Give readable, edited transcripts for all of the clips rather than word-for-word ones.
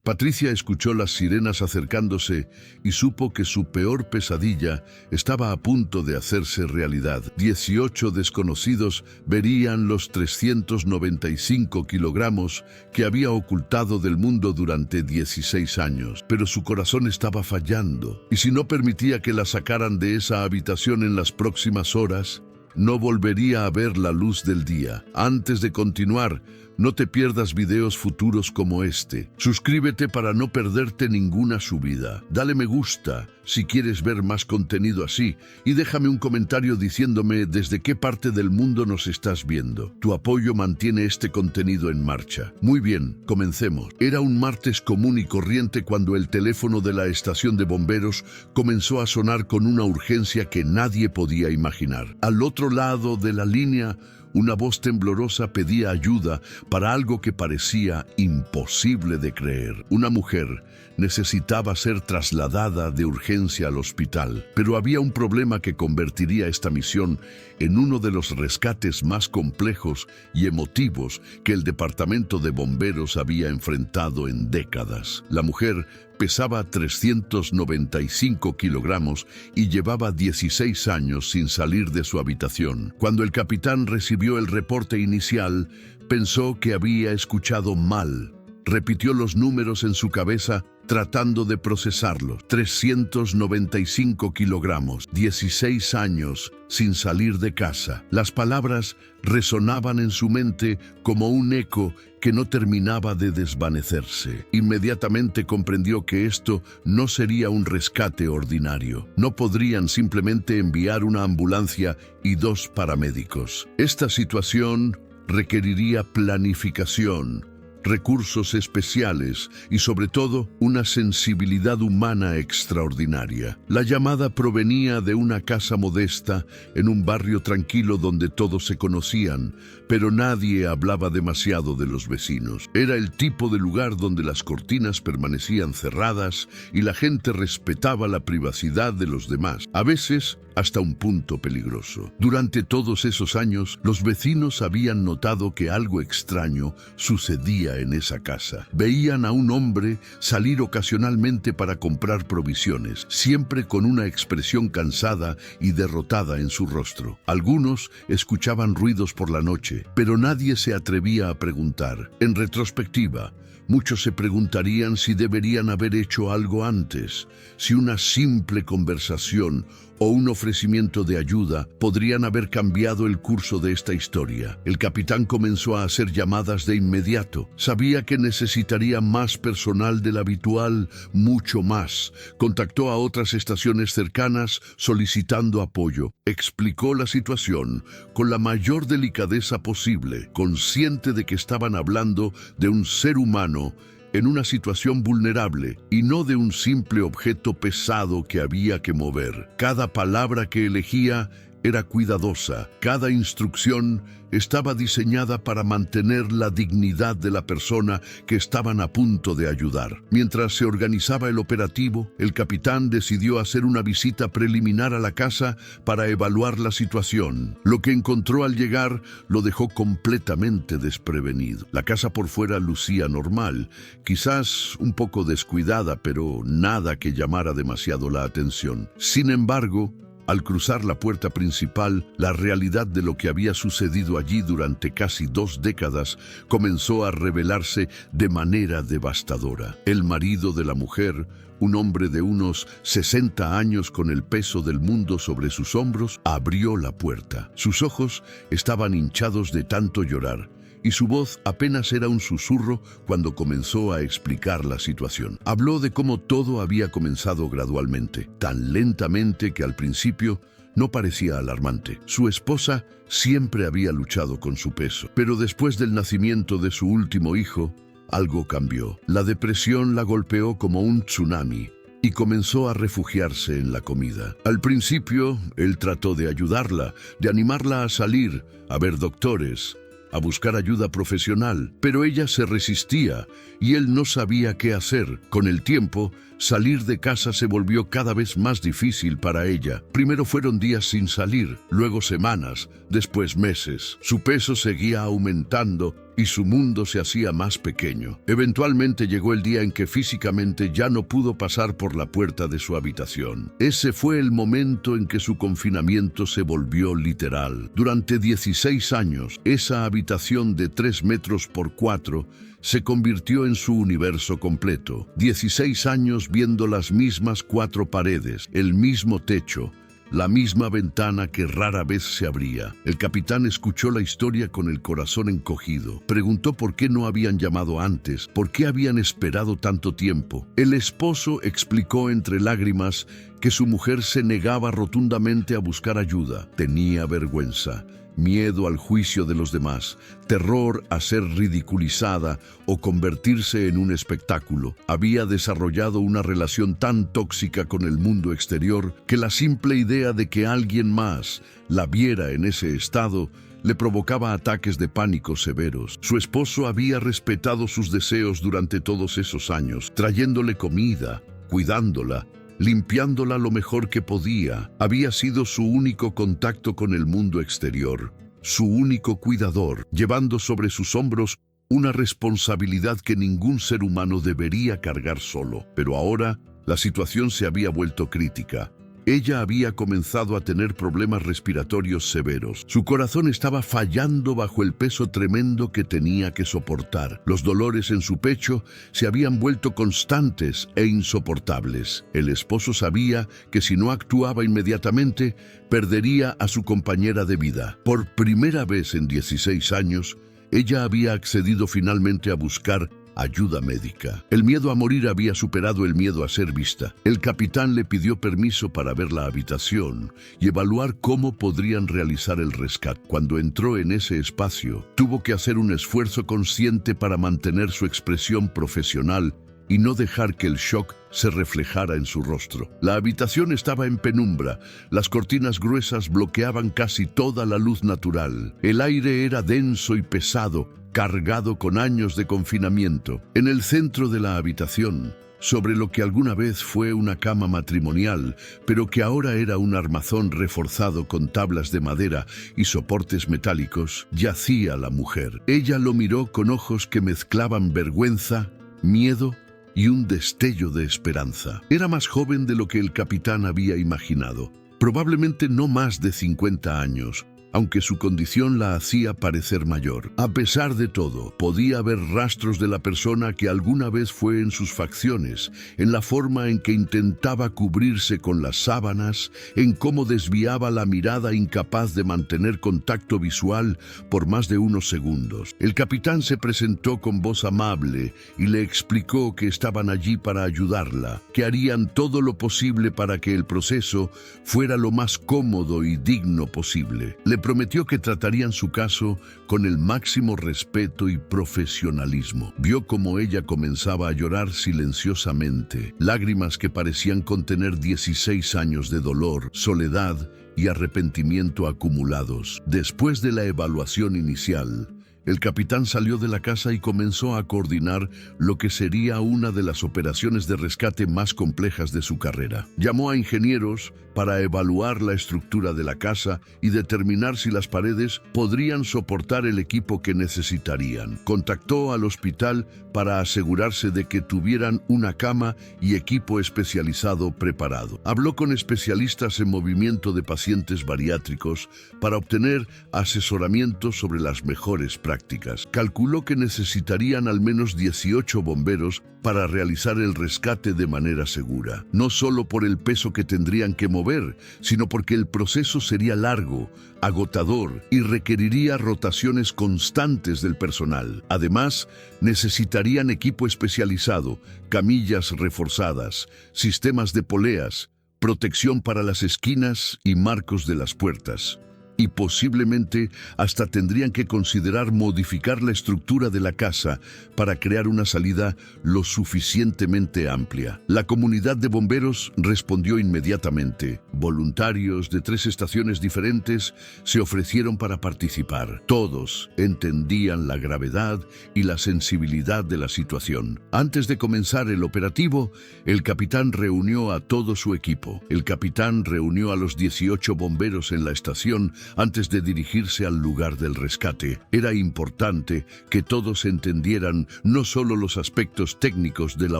Patricia escuchó las sirenas acercándose y supo que su peor pesadilla estaba a punto de hacerse realidad. 18 desconocidos verían los 395 kilogramos que había ocultado del mundo durante 16 años. Pero su corazón estaba fallando, y si no permitía que la sacaran de esa habitación en las próximas horas, no volvería a ver la luz del día. Antes de continuar, no te pierdas videos futuros como este. Suscríbete para no perderte ninguna subida. Dale me gusta si quieres ver más contenido así y déjame un comentario diciéndome desde qué parte del mundo nos estás viendo. Tu apoyo mantiene este contenido en marcha. Muy bien, comencemos. Era un martes común y corriente cuando el teléfono de la estación de bomberos comenzó a sonar con una urgencia que nadie podía imaginar. Al otro lado de la línea, una voz temblorosa pedía ayuda para algo que parecía imposible de creer. Una mujer necesitaba ser trasladada de urgencia al hospital, pero había un problema que convertiría esta misión en uno de los rescates más complejos y emotivos que el departamento de bomberos había enfrentado en décadas. La mujer pesaba 395 kilogramos y llevaba 16 años sin salir de su habitación. Cuando el capitán recibió el reporte inicial, pensó que había escuchado mal. Repitió los números en su cabeza tratando de procesarlos. 395 kilogramos, 16 años sin salir de casa. Las palabras resonaban en su mente como un eco que no terminaba de desvanecerse. Inmediatamente comprendió que esto no sería un rescate ordinario. No podrían simplemente enviar una ambulancia y 2 paramédicos. Esta situación requeriría planificación, recursos especiales y sobre todo una sensibilidad humana extraordinaria. La llamada provenía de una casa modesta en un barrio tranquilo donde todos se conocían, pero nadie hablaba demasiado de los vecinos. Era el tipo de lugar donde las cortinas permanecían cerradas y la gente respetaba la privacidad de los demás, a veces hasta un punto peligroso. Durante todos esos años, los vecinos habían notado que algo extraño sucedía en esa casa. Veían a un hombre salir ocasionalmente para comprar provisiones, siempre con una expresión cansada y derrotada en su rostro. Algunos escuchaban ruidos por la noche, pero nadie se atrevía a preguntar. En retrospectiva, muchos se preguntarían si deberían haber hecho algo antes, si una simple conversación o un ofrecimiento de ayuda podrían haber cambiado el curso de esta historia. El capitán comenzó a hacer llamadas de inmediato. Sabía que necesitaría más personal del habitual, mucho más. Contactó a otras estaciones cercanas solicitando apoyo. Explicó la situación con la mayor delicadeza posible, consciente de que estaban hablando de un ser humano en una situación vulnerable y no de un simple objeto pesado que había que mover. Cada palabra que elegía era cuidadosa. Cada instrucción estaba diseñada para mantener la dignidad de la persona que estaban a punto de ayudar. Mientras se organizaba el operativo, el capitán decidió hacer una visita preliminar a la casa para evaluar la situación. Lo que encontró al llegar lo dejó completamente desprevenido. La casa por fuera lucía normal, quizás un poco descuidada, pero nada que llamara demasiado la atención. Sin embargo, al cruzar la puerta principal, la realidad de lo que había sucedido allí durante casi 2 décadas comenzó a revelarse de manera devastadora. El marido de la mujer, un hombre de unos 60 años con el peso del mundo sobre sus hombros, abrió la puerta. Sus ojos estaban hinchados de tanto llorar, y su voz apenas era un susurro cuando comenzó a explicar la situación. Habló de cómo todo había comenzado gradualmente, tan lentamente que al principio no parecía alarmante. Su esposa siempre había luchado con su peso, pero después del nacimiento de su último hijo, algo cambió. La depresión la golpeó como un tsunami y comenzó a refugiarse en la comida. Al principio, él trató de ayudarla, de animarla a salir, a ver doctores, a buscar ayuda profesional, pero ella se resistía y él no sabía qué hacer. Con el tiempo, salir de casa se volvió cada vez más difícil para ella. Primero fueron días sin salir, luego semanas, después meses. Su peso seguía aumentando y su mundo se hacía más pequeño. Eventualmente llegó el día en que físicamente ya no pudo pasar por la puerta de su habitación. Ese fue el momento en que su confinamiento se volvió literal. Durante 16 años, esa habitación de 3 metros por 4 se convirtió en su universo completo. 16 años viendo las mismas 4 paredes, el mismo techo, la misma ventana que rara vez se abría. El capitán escuchó la historia con el corazón encogido. Preguntó por qué no habían llamado antes, por qué habían esperado tanto tiempo. El esposo explicó entre lágrimas que su mujer se negaba rotundamente a buscar ayuda. Tenía vergüenza, miedo al juicio de los demás, terror a ser ridiculizada o convertirse en un espectáculo. Había desarrollado una relación tan tóxica con el mundo exterior que la simple idea de que alguien más la viera en ese estado le provocaba ataques de pánico severos. Su esposo había respetado sus deseos durante todos esos años, trayéndole comida, cuidándola, limpiándola lo mejor que podía. Había sido su único contacto con el mundo exterior, su único cuidador, llevando sobre sus hombros una responsabilidad que ningún ser humano debería cargar solo. Pero ahora la situación se había vuelto crítica. Ella había comenzado a tener problemas respiratorios severos. Su corazón estaba fallando bajo el peso tremendo que tenía que soportar. Los dolores en su pecho se habían vuelto constantes e insoportables. El esposo sabía que si no actuaba inmediatamente, perdería a su compañera de vida. Por primera vez en 16 años, ella había accedido finalmente a buscar ayuda médica. El miedo a morir había superado el miedo a ser vista. El capitán le pidió permiso para ver la habitación y evaluar cómo podrían realizar el rescate. Cuando entró en ese espacio, tuvo que hacer un esfuerzo consciente para mantener su expresión profesional y no dejar que el shock se reflejara en su rostro. La habitación estaba en penumbra, las cortinas gruesas bloqueaban casi toda la luz natural. El aire era denso y pesado, cargado con años de confinamiento. En el centro de la habitación, sobre lo que alguna vez fue una cama matrimonial, pero que ahora era un armazón reforzado con tablas de madera y soportes metálicos, yacía la mujer. Ella lo miró con ojos que mezclaban vergüenza, miedo y un destello de esperanza. Era más joven de lo que el capitán había imaginado, probablemente no más de 50 años, aunque su condición la hacía parecer mayor. A pesar de todo, podía ver rastros de la persona que alguna vez fue en sus facciones, en la forma en que intentaba cubrirse con las sábanas, en cómo desviaba la mirada incapaz de mantener contacto visual por más de unos segundos. El capitán se presentó con voz amable y le explicó que estaban allí para ayudarla, que harían todo lo posible para que el proceso fuera lo más cómodo y digno posible. Le prometió que tratarían su caso con el máximo respeto y profesionalismo. Vio cómo ella comenzaba a llorar silenciosamente, lágrimas que parecían contener 16 años de dolor, soledad y arrepentimiento acumulados. Después de la evaluación inicial, el capitán salió de la casa y comenzó a coordinar lo que sería una de las operaciones de rescate más complejas de su carrera. Llamó a ingenieros para evaluar la estructura de la casa y determinar si las paredes podrían soportar el equipo que necesitarían. Contactó al hospital para asegurarse de que tuvieran una cama y equipo especializado preparado. Habló con especialistas en movimiento de pacientes bariátricos para obtener asesoramiento sobre las mejores prácticas. Calculó que necesitarían al menos 18 bomberos para realizar el rescate de manera segura, no solo por el peso que tendrían que mover, sino porque el proceso sería largo, agotador y requeriría rotaciones constantes del personal. Además, necesitarían equipo especializado, camillas reforzadas, sistemas de poleas, protección para las esquinas y marcos de las puertas. Y posiblemente hasta tendrían que considerar modificar la estructura de la casa para crear una salida lo suficientemente amplia. La comunidad de bomberos respondió inmediatamente. Voluntarios de 3 estaciones diferentes se ofrecieron para participar. Todos entendían la gravedad y la sensibilidad de la situación. Antes de comenzar el operativo, el capitán reunió a todo su equipo. El capitán reunió a los 18 bomberos en la estación antes de dirigirse al lugar del rescate. Era importante que todos entendieran no solo los aspectos técnicos de la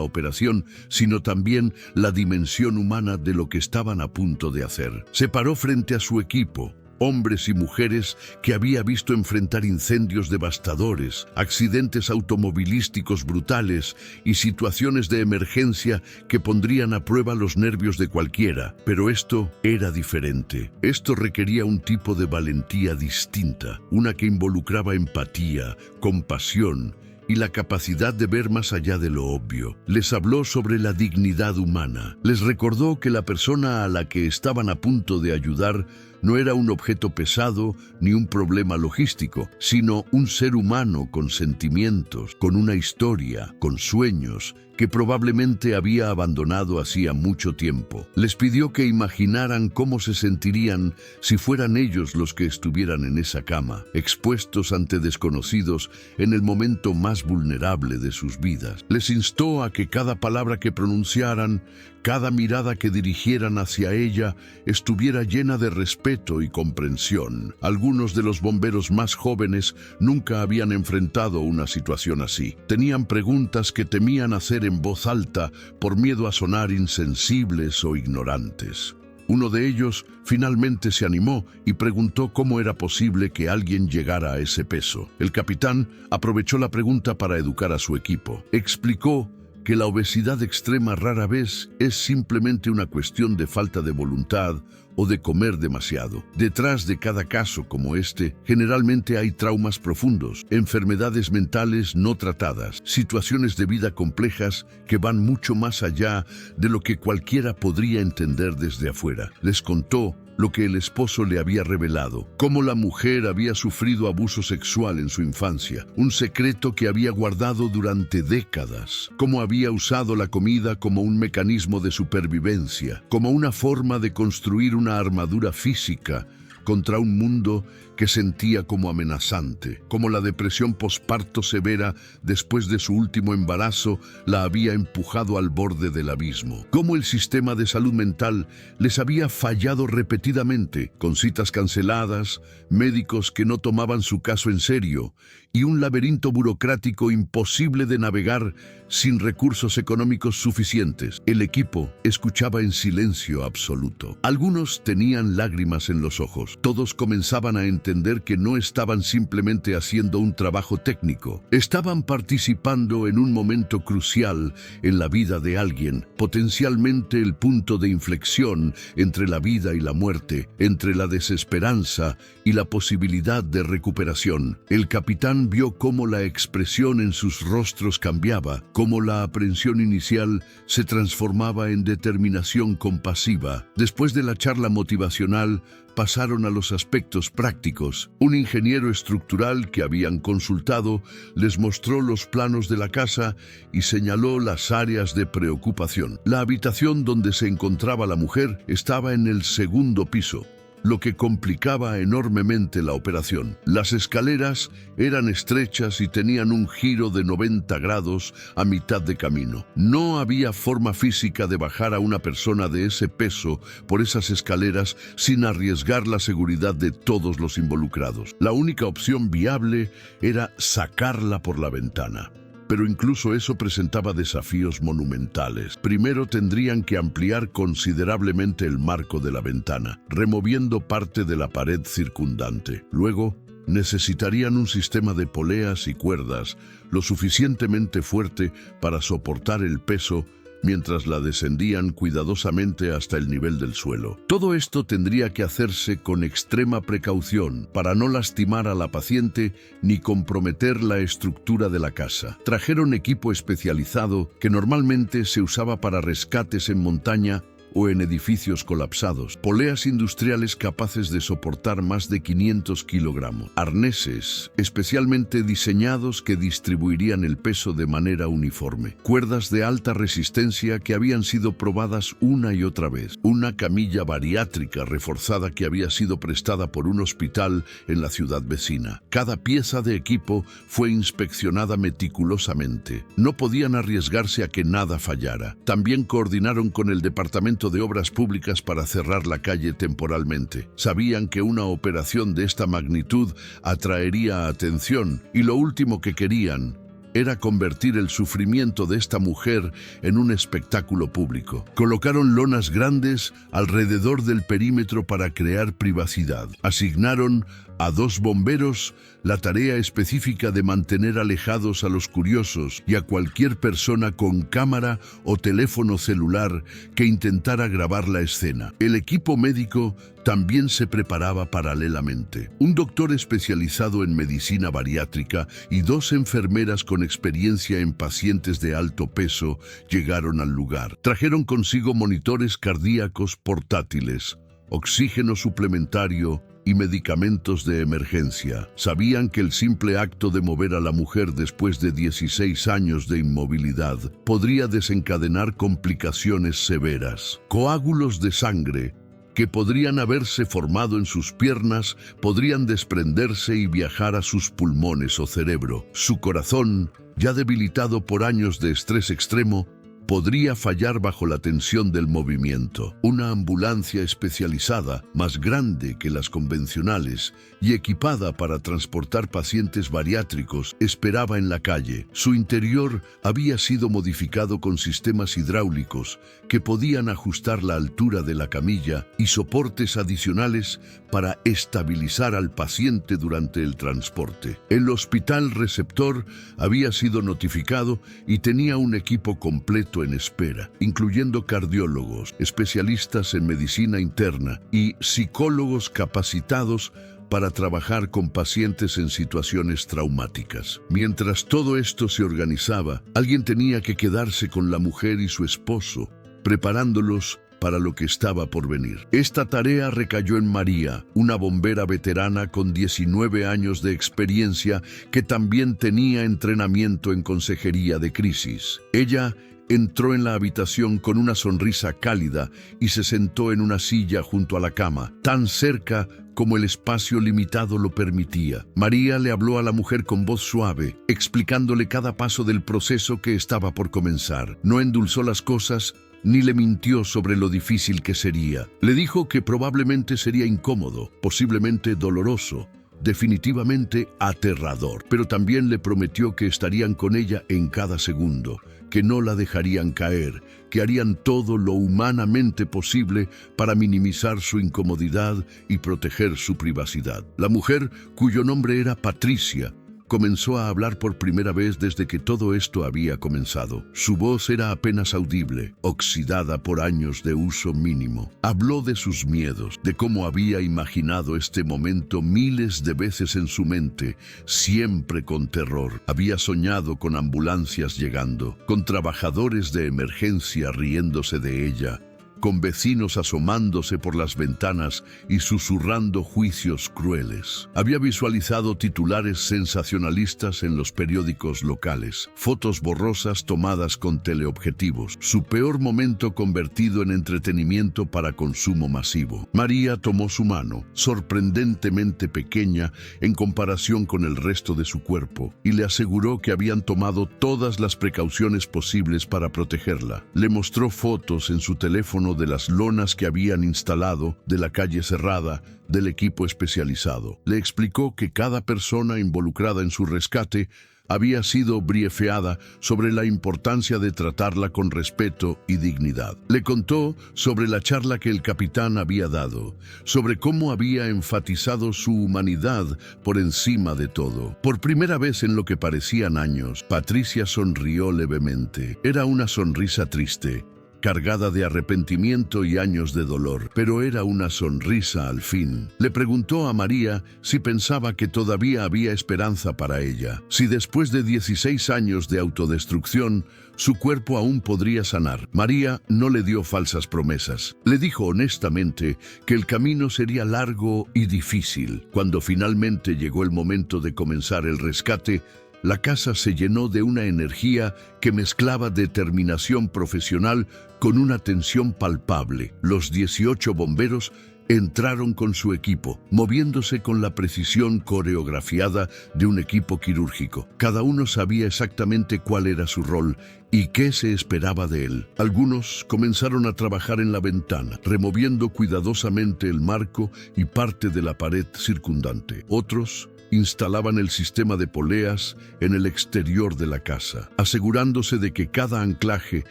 operación, sino también la dimensión humana de lo que estaban a punto de hacer. Se paró frente a su equipo, hombres y mujeres que había visto enfrentar incendios devastadores, accidentes automovilísticos brutales y situaciones de emergencia que pondrían a prueba los nervios de cualquiera. Pero esto era diferente. Esto requería un tipo de valentía distinta, una que involucraba empatía, compasión y la capacidad de ver más allá de lo obvio. Les habló sobre la dignidad humana. Les recordó que la persona a la que estaban a punto de ayudar no era un objeto pesado ni un problema logístico, sino un ser humano con sentimientos, con una historia, con sueños, que probablemente había abandonado hacía mucho tiempo. Les pidió que imaginaran cómo se sentirían si fueran ellos los que estuvieran en esa cama, expuestos ante desconocidos en el momento más vulnerable de sus vidas. Les instó a que cada palabra que pronunciaran, cada mirada que dirigieran hacia ella, estuviera llena de respeto y comprensión. Algunos de los bomberos más jóvenes nunca habían enfrentado una situación así. Tenían preguntas que temían hacer en voz alta por miedo a sonar insensibles o ignorantes. Uno de ellos finalmente se animó y preguntó cómo era posible que alguien llegara a ese peso. El capitán aprovechó la pregunta para educar a su equipo. Explicó que la obesidad extrema rara vez es simplemente una cuestión de falta de voluntad o de comer demasiado. Detrás de cada caso como este, generalmente hay traumas profundos, enfermedades mentales no tratadas, situaciones de vida complejas que van mucho más allá de lo que cualquiera podría entender desde afuera. Les contó lo que el esposo le había revelado, cómo la mujer había sufrido abuso sexual en su infancia, un secreto que había guardado durante décadas, cómo había usado la comida como un mecanismo de supervivencia, como una forma de construir una armadura física contra un mundo que sentía como amenazante, como la depresión posparto severa después de su último embarazo la había empujado al borde del abismo, cómo el sistema de salud mental les había fallado repetidamente, con citas canceladas, médicos que no tomaban su caso en serio y un laberinto burocrático imposible de navegar sin recursos económicos suficientes. El equipo escuchaba en silencio absoluto. Algunos tenían lágrimas en los ojos. Todos comenzaban a entender que no estaban simplemente haciendo un trabajo técnico. Estaban participando en un momento crucial en la vida de alguien, potencialmente el punto de inflexión entre la vida y la muerte, entre la desesperanza y la posibilidad de recuperación. El capitán vio cómo la expresión en sus rostros cambiaba, cómo la aprensión inicial se transformaba en determinación compasiva. Después de la charla motivacional, pasaron a los aspectos prácticos. Un ingeniero estructural que habían consultado les mostró los planos de la casa y señaló las áreas de preocupación. La habitación donde se encontraba la mujer estaba en el segundo piso, lo que complicaba enormemente la operación. Las escaleras eran estrechas y tenían un giro de 90 grados a mitad de camino. No había forma física de bajar a una persona de ese peso por esas escaleras sin arriesgar la seguridad de todos los involucrados. La única opción viable era sacarla por la ventana. Pero incluso eso presentaba desafíos monumentales. Primero tendrían que ampliar considerablemente el marco de la ventana, removiendo parte de la pared circundante. Luego, necesitarían un sistema de poleas y cuerdas lo suficientemente fuerte para soportar el peso mientras la descendían cuidadosamente hasta el nivel del suelo. Todo esto tendría que hacerse con extrema precaución para no lastimar a la paciente ni comprometer la estructura de la casa. Trajeron equipo especializado que normalmente se usaba para rescates en montaña o en edificios colapsados, poleas industriales capaces de soportar más de 500 kilogramos, arneses especialmente diseñados que distribuirían el peso de manera uniforme, cuerdas de alta resistencia que habían sido probadas una y otra vez, una camilla bariátrica reforzada que había sido prestada por un hospital en la ciudad vecina. Cada pieza de equipo fue inspeccionada meticulosamente. No podían arriesgarse a que nada fallara. También coordinaron con el departamento Departamento de Obras Públicas para cerrar la calle temporalmente. Sabían que una operación de esta magnitud atraería atención y lo último que querían era convertir el sufrimiento de esta mujer en un espectáculo público. Colocaron lonas grandes alrededor del perímetro para crear privacidad. Asignaron a 2 bomberos la tarea específica de mantener alejados a los curiosos y a cualquier persona con cámara o teléfono celular que intentara grabar la escena. El equipo médico también se preparaba paralelamente. Un doctor especializado en medicina bariátrica y 2 enfermeras con experiencia en pacientes de alto peso llegaron al lugar. Trajeron consigo monitores cardíacos portátiles, oxígeno suplementario y medicamentos de emergencia. Sabían que el simple acto de mover a la mujer después de 16 años de inmovilidad podría desencadenar complicaciones severas. Coágulos de sangre que podrían haberse formado en sus piernas podrían desprenderse y viajar a sus pulmones o cerebro. Su corazón, ya debilitado por años de estrés extremo, podría fallar bajo la tensión del movimiento. Una ambulancia especializada, más grande que las convencionales y equipada para transportar pacientes bariátricos, esperaba en la calle. Su interior había sido modificado con sistemas hidráulicos que podían ajustar la altura de la camilla y soportes adicionales para estabilizar al paciente durante el transporte. El hospital receptor había sido notificado y tenía un equipo completo en espera, incluyendo cardiólogos, especialistas en medicina interna y psicólogos capacitados para trabajar con pacientes en situaciones traumáticas. Mientras todo esto se organizaba, alguien tenía que quedarse con la mujer y su esposo, preparándolos para lo que estaba por venir. Esta tarea recayó en María, una bombera veterana con 19 años de experiencia que también tenía entrenamiento en consejería de crisis. Ella entró en la habitación con una sonrisa cálida y se sentó en una silla junto a la cama, tan cerca como el espacio limitado lo permitía. María le habló a la mujer con voz suave, explicándole cada paso del proceso que estaba por comenzar. No endulzó las cosas ni le mintió sobre lo difícil que sería. Le dijo que probablemente sería incómodo, posiblemente doloroso, definitivamente aterrador, pero también le prometió que estarían con ella en cada segundo, que no la dejarían caer, que harían todo lo humanamente posible para minimizar su incomodidad y proteger su privacidad. La mujer, cuyo nombre era Patricia, comenzó a hablar por primera vez desde que todo esto había comenzado. Su voz era apenas audible, oxidada por años de uso mínimo. Habló de sus miedos, de cómo había imaginado este momento miles de veces en su mente, siempre con terror. Había soñado con ambulancias llegando, con trabajadores de emergencia riéndose de ella, con vecinos asomándose por las ventanas y susurrando juicios crueles. Había visualizado titulares sensacionalistas en los periódicos locales, fotos borrosas tomadas con teleobjetivos, su peor momento convertido en entretenimiento para consumo masivo. María tomó su mano, sorprendentemente pequeña en comparación con el resto de su cuerpo, y le aseguró que habían tomado todas las precauciones posibles para protegerla. Le mostró fotos en su teléfono de las lonas que habían instalado, de la calle cerrada, del equipo especializado. Le explicó que cada persona involucrada en su rescate había sido briefeada sobre la importancia de tratarla con respeto y dignidad. Le contó sobre la charla que el capitán había dado, sobre cómo había enfatizado su humanidad por encima de todo. Por primera vez en lo que parecían años, Patricia sonrió levemente. Era una sonrisa triste, cargada de arrepentimiento y años de dolor, pero era una sonrisa al fin. Le preguntó a María si pensaba que todavía había esperanza para ella, si después de 16 años de autodestrucción, su cuerpo aún podría sanar. María no le dio falsas promesas. Le dijo honestamente que el camino sería largo y difícil. Cuando finalmente llegó el momento de comenzar el rescate, la casa se llenó de una energía que mezclaba determinación profesional con una tensión palpable. Los 18 bomberos Entraron con su equipo, moviéndose con la precisión coreografiada de un equipo quirúrgico. Cada uno sabía exactamente cuál era su rol y qué se esperaba de él. Algunos comenzaron a trabajar en la ventana, removiendo cuidadosamente el marco y parte de la pared circundante. Otros instalaban el sistema de poleas en el exterior de la casa, asegurándose de que cada anclaje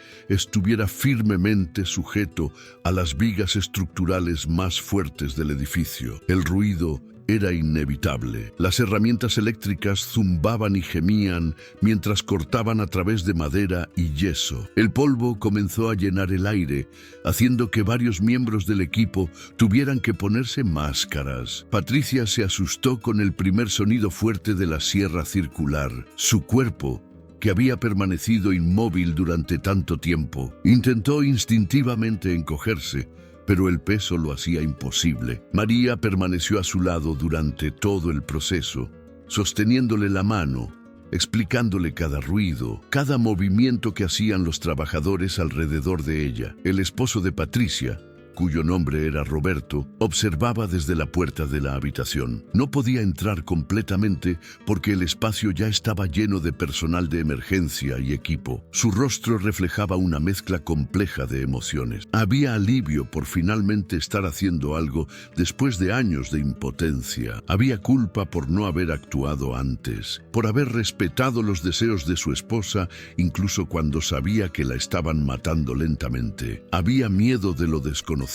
estuviera firmemente sujeto a las vigas estructurales más fuertes del edificio. El ruido era inevitable. Las herramientas eléctricas zumbaban y gemían mientras cortaban a través de madera y yeso. El polvo comenzó a llenar el aire, haciendo que varios miembros del equipo tuvieran que ponerse máscaras. Patricia se asustó con el primer sonido fuerte de la sierra circular. Su cuerpo, que había permanecido inmóvil durante tanto tiempo, intentó instintivamente encogerse, pero el peso lo hacía imposible. María permaneció a su lado durante todo el proceso, sosteniéndole la mano, explicándole cada ruido, cada movimiento que hacían los trabajadores alrededor de ella. El esposo de Patricia, cuyo nombre era Roberto, observaba desde la puerta de la habitación. No podía entrar completamente porque el espacio ya estaba lleno de personal de emergencia y equipo. Su rostro reflejaba una mezcla compleja de emociones. Había alivio por finalmente estar haciendo algo después de años de impotencia. Había culpa por no haber actuado antes, por haber respetado los deseos de su esposa, incluso cuando sabía que la estaban matando lentamente. Había miedo de lo desconocido,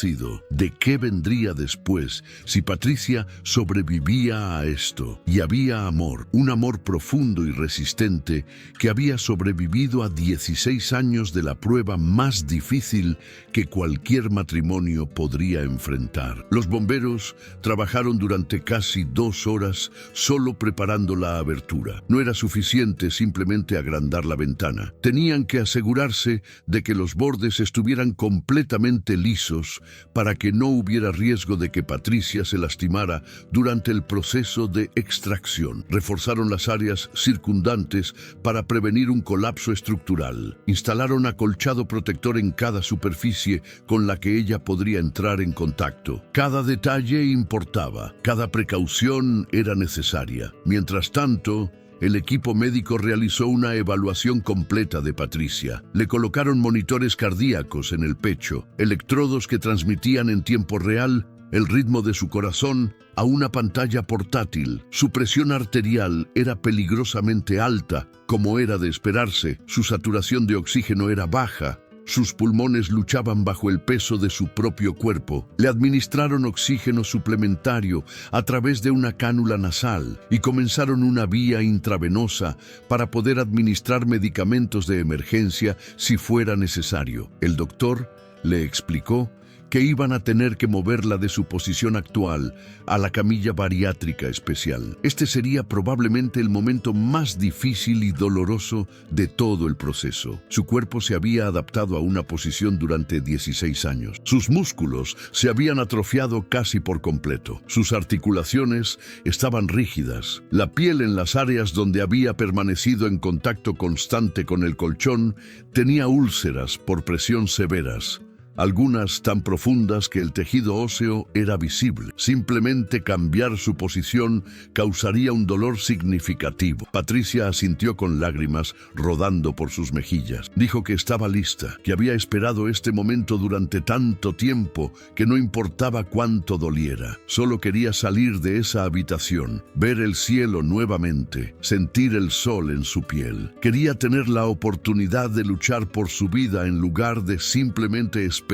de qué vendría después si Patricia sobrevivía a esto. Y había amor, un amor profundo y resistente que había sobrevivido a 16 años de la prueba más difícil que cualquier matrimonio podría enfrentar. Los bomberos trabajaron durante casi 2 horas solo preparando la abertura. No era suficiente simplemente agrandar la ventana. Tenían que asegurarse de que los bordes estuvieran completamente lisos para que no hubiera riesgo de que Patricia se lastimara durante el proceso de extracción. Reforzaron las áreas circundantes para prevenir un colapso estructural. Instalaron acolchado protector en cada superficie con la que ella podría entrar en contacto. Cada detalle importaba, cada precaución era necesaria. Mientras tanto, el equipo médico realizó una evaluación completa de Patricia. Le colocaron monitores cardíacos en el pecho, electrodos que transmitían en tiempo real el ritmo de su corazón a una pantalla portátil. Su presión arterial era peligrosamente alta, como era de esperarse. Su saturación de oxígeno era baja. Sus pulmones luchaban bajo el peso de su propio cuerpo. Le administraron oxígeno suplementario a través de una cánula nasal y comenzaron una vía intravenosa para poder administrar medicamentos de emergencia si fuera necesario. El doctor le explicó que iban a tener que moverla de su posición actual a la camilla bariátrica especial. Este sería probablemente el momento más difícil y doloroso de todo el proceso. Su cuerpo se había adaptado a una posición durante 16 años. Sus músculos se habían atrofiado casi por completo. Sus articulaciones estaban rígidas. La piel en las áreas donde había permanecido en contacto constante con el colchón tenía úlceras por presión severas, algunas tan profundas que el tejido óseo era visible. Simplemente cambiar su posición causaría un dolor significativo. Patricia asintió con lágrimas rodando por sus mejillas. Dijo que estaba lista, que había esperado este momento durante tanto tiempo que no importaba cuánto doliera. Solo quería salir de esa habitación, ver el cielo nuevamente, sentir el sol en su piel. Quería tener la oportunidad de luchar por su vida en lugar de simplemente esperar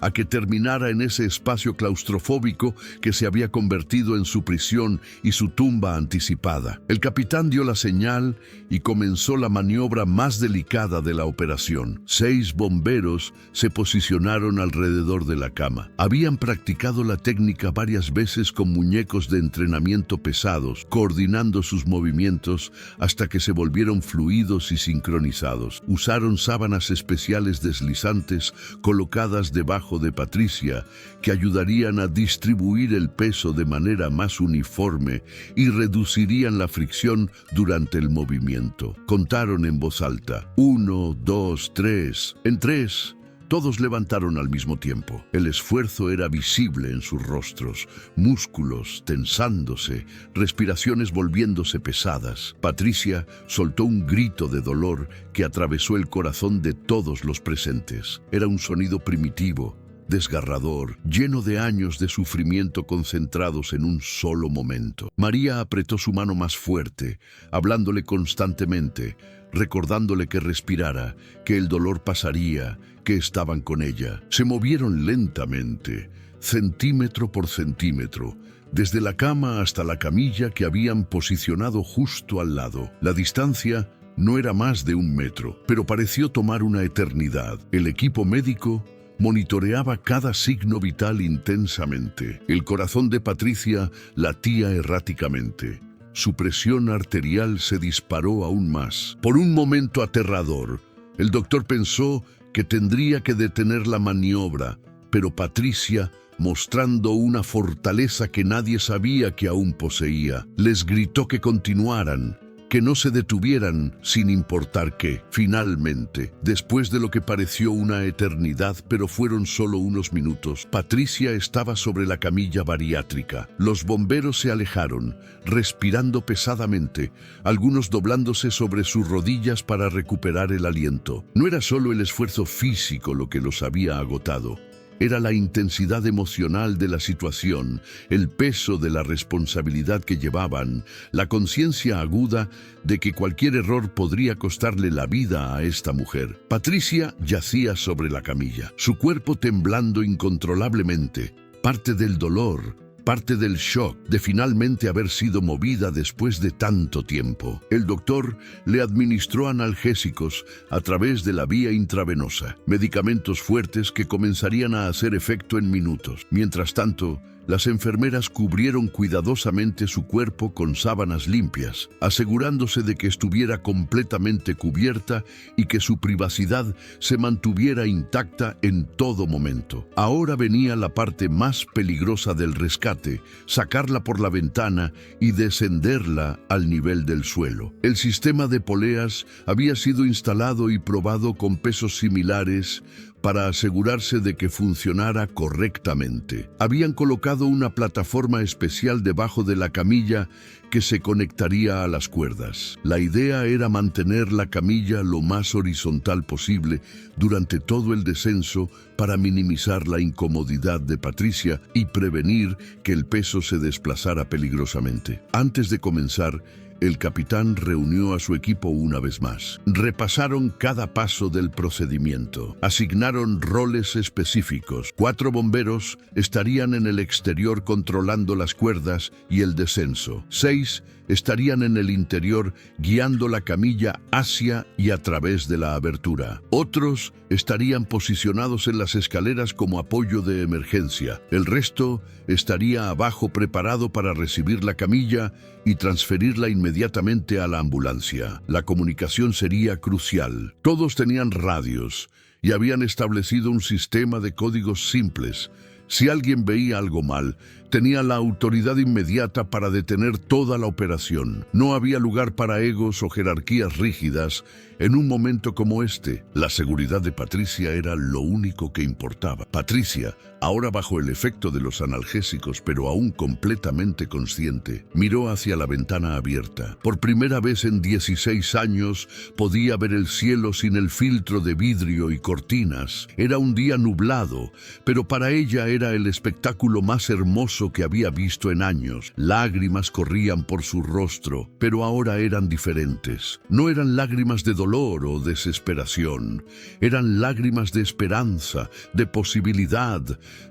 a que terminara en ese espacio claustrofóbico que se había convertido en su prisión y su tumba anticipada. El capitán dio la señal y comenzó la maniobra más delicada de la operación. 6 bomberos se posicionaron alrededor de la cama. Habían practicado la técnica varias veces con muñecos de entrenamiento pesados, coordinando sus movimientos hasta que se volvieron fluidos y sincronizados. Usaron sábanas especiales deslizantes colocadas debajo de Patricia que ayudarían a distribuir el peso de manera más uniforme y reducirían la fricción durante el movimiento. Contaron en voz alta: 1, 2, 3. En 3, Todos levantaron al mismo tiempo. El esfuerzo era visible en sus rostros, músculos tensándose, respiraciones volviéndose pesadas. Patricia soltó un grito de dolor que atravesó el corazón de todos los presentes. Era un sonido primitivo, desgarrador, lleno de años de sufrimiento concentrados en un solo momento. María apretó su mano más fuerte, hablándole constantemente, recordándole que respirara, que el dolor pasaría, que estaban con ella. Se movieron lentamente, centímetro por centímetro, desde la cama hasta la camilla que habían posicionado justo al lado. La distancia no era más de 1 metro, pero pareció tomar una eternidad. El equipo médico monitoreaba cada signo vital intensamente. El corazón de Patricia latía erráticamente. Su presión arterial se disparó aún más. Por un momento aterrador, el doctor pensó que tendría que detener la maniobra, pero Patricia, mostrando una fortaleza que nadie sabía que aún poseía, les gritó que continuaran, que no se detuvieran sin importar qué. Finalmente, después de lo que pareció una eternidad, pero fueron solo unos minutos, Patricia estaba sobre la camilla bariátrica. Los bomberos se alejaron, respirando pesadamente, algunos doblándose sobre sus rodillas para recuperar el aliento. No era solo el esfuerzo físico lo que los había agotado. Era la intensidad emocional de la situación, el peso de la responsabilidad que llevaban, la conciencia aguda de que cualquier error podría costarle la vida a esta mujer. Patricia yacía sobre la camilla, su cuerpo temblando incontrolablemente, parte del dolor, parte del shock de finalmente haber sido movida después de tanto tiempo. El doctor le administró analgésicos a través de la vía intravenosa, medicamentos fuertes que comenzarían a hacer efecto en minutos. Mientras tanto, las enfermeras cubrieron cuidadosamente su cuerpo con sábanas limpias, asegurándose de que estuviera completamente cubierta y que su privacidad se mantuviera intacta en todo momento. Ahora venía la parte más peligrosa del rescate, sacarla por la ventana y descenderla al nivel del suelo. El sistema de poleas había sido instalado y probado con pesos similares para asegurarse de que funcionara correctamente. Habían colocado una plataforma especial debajo de la camilla que se conectaría a las cuerdas. La idea era mantener la camilla lo más horizontal posible durante todo el descenso para minimizar la incomodidad de Patricia y prevenir que el peso se desplazara peligrosamente. Antes de comenzar, el capitán reunió a su equipo una vez más. Repasaron cada paso del procedimiento. Asignaron roles específicos. 4 bomberos estarían en el exterior controlando las cuerdas y el descenso. 6 estarían en el interior guiando la camilla hacia y a través de la abertura. Otros estarían posicionados en las escaleras como apoyo de emergencia. El resto estaría abajo preparado para recibir la camilla y transferirla inmediatamente a la ambulancia. La comunicación sería crucial. Todos tenían radios y habían establecido un sistema de códigos simples. Si alguien veía algo mal, tenía la autoridad inmediata para detener toda la operación. No había lugar para egos o jerarquías rígidas en un momento como este. La seguridad de Patricia era lo único que importaba. Patricia, ahora bajo el efecto de los analgésicos, pero aún completamente consciente, miró hacia la ventana abierta. Por primera vez en 16 años podía ver el cielo sin el filtro de vidrio y cortinas. Era un día nublado, pero para ella era el espectáculo más hermoso que había visto en años. Lágrimas corrían por su rostro, pero ahora eran diferentes. No eran lágrimas de dolor o desesperación. Eran lágrimas de esperanza, de posibilidad,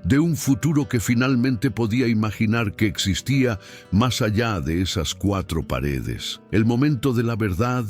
de un futuro que finalmente podía imaginar que existía más allá de esas 4 paredes. El momento de la verdad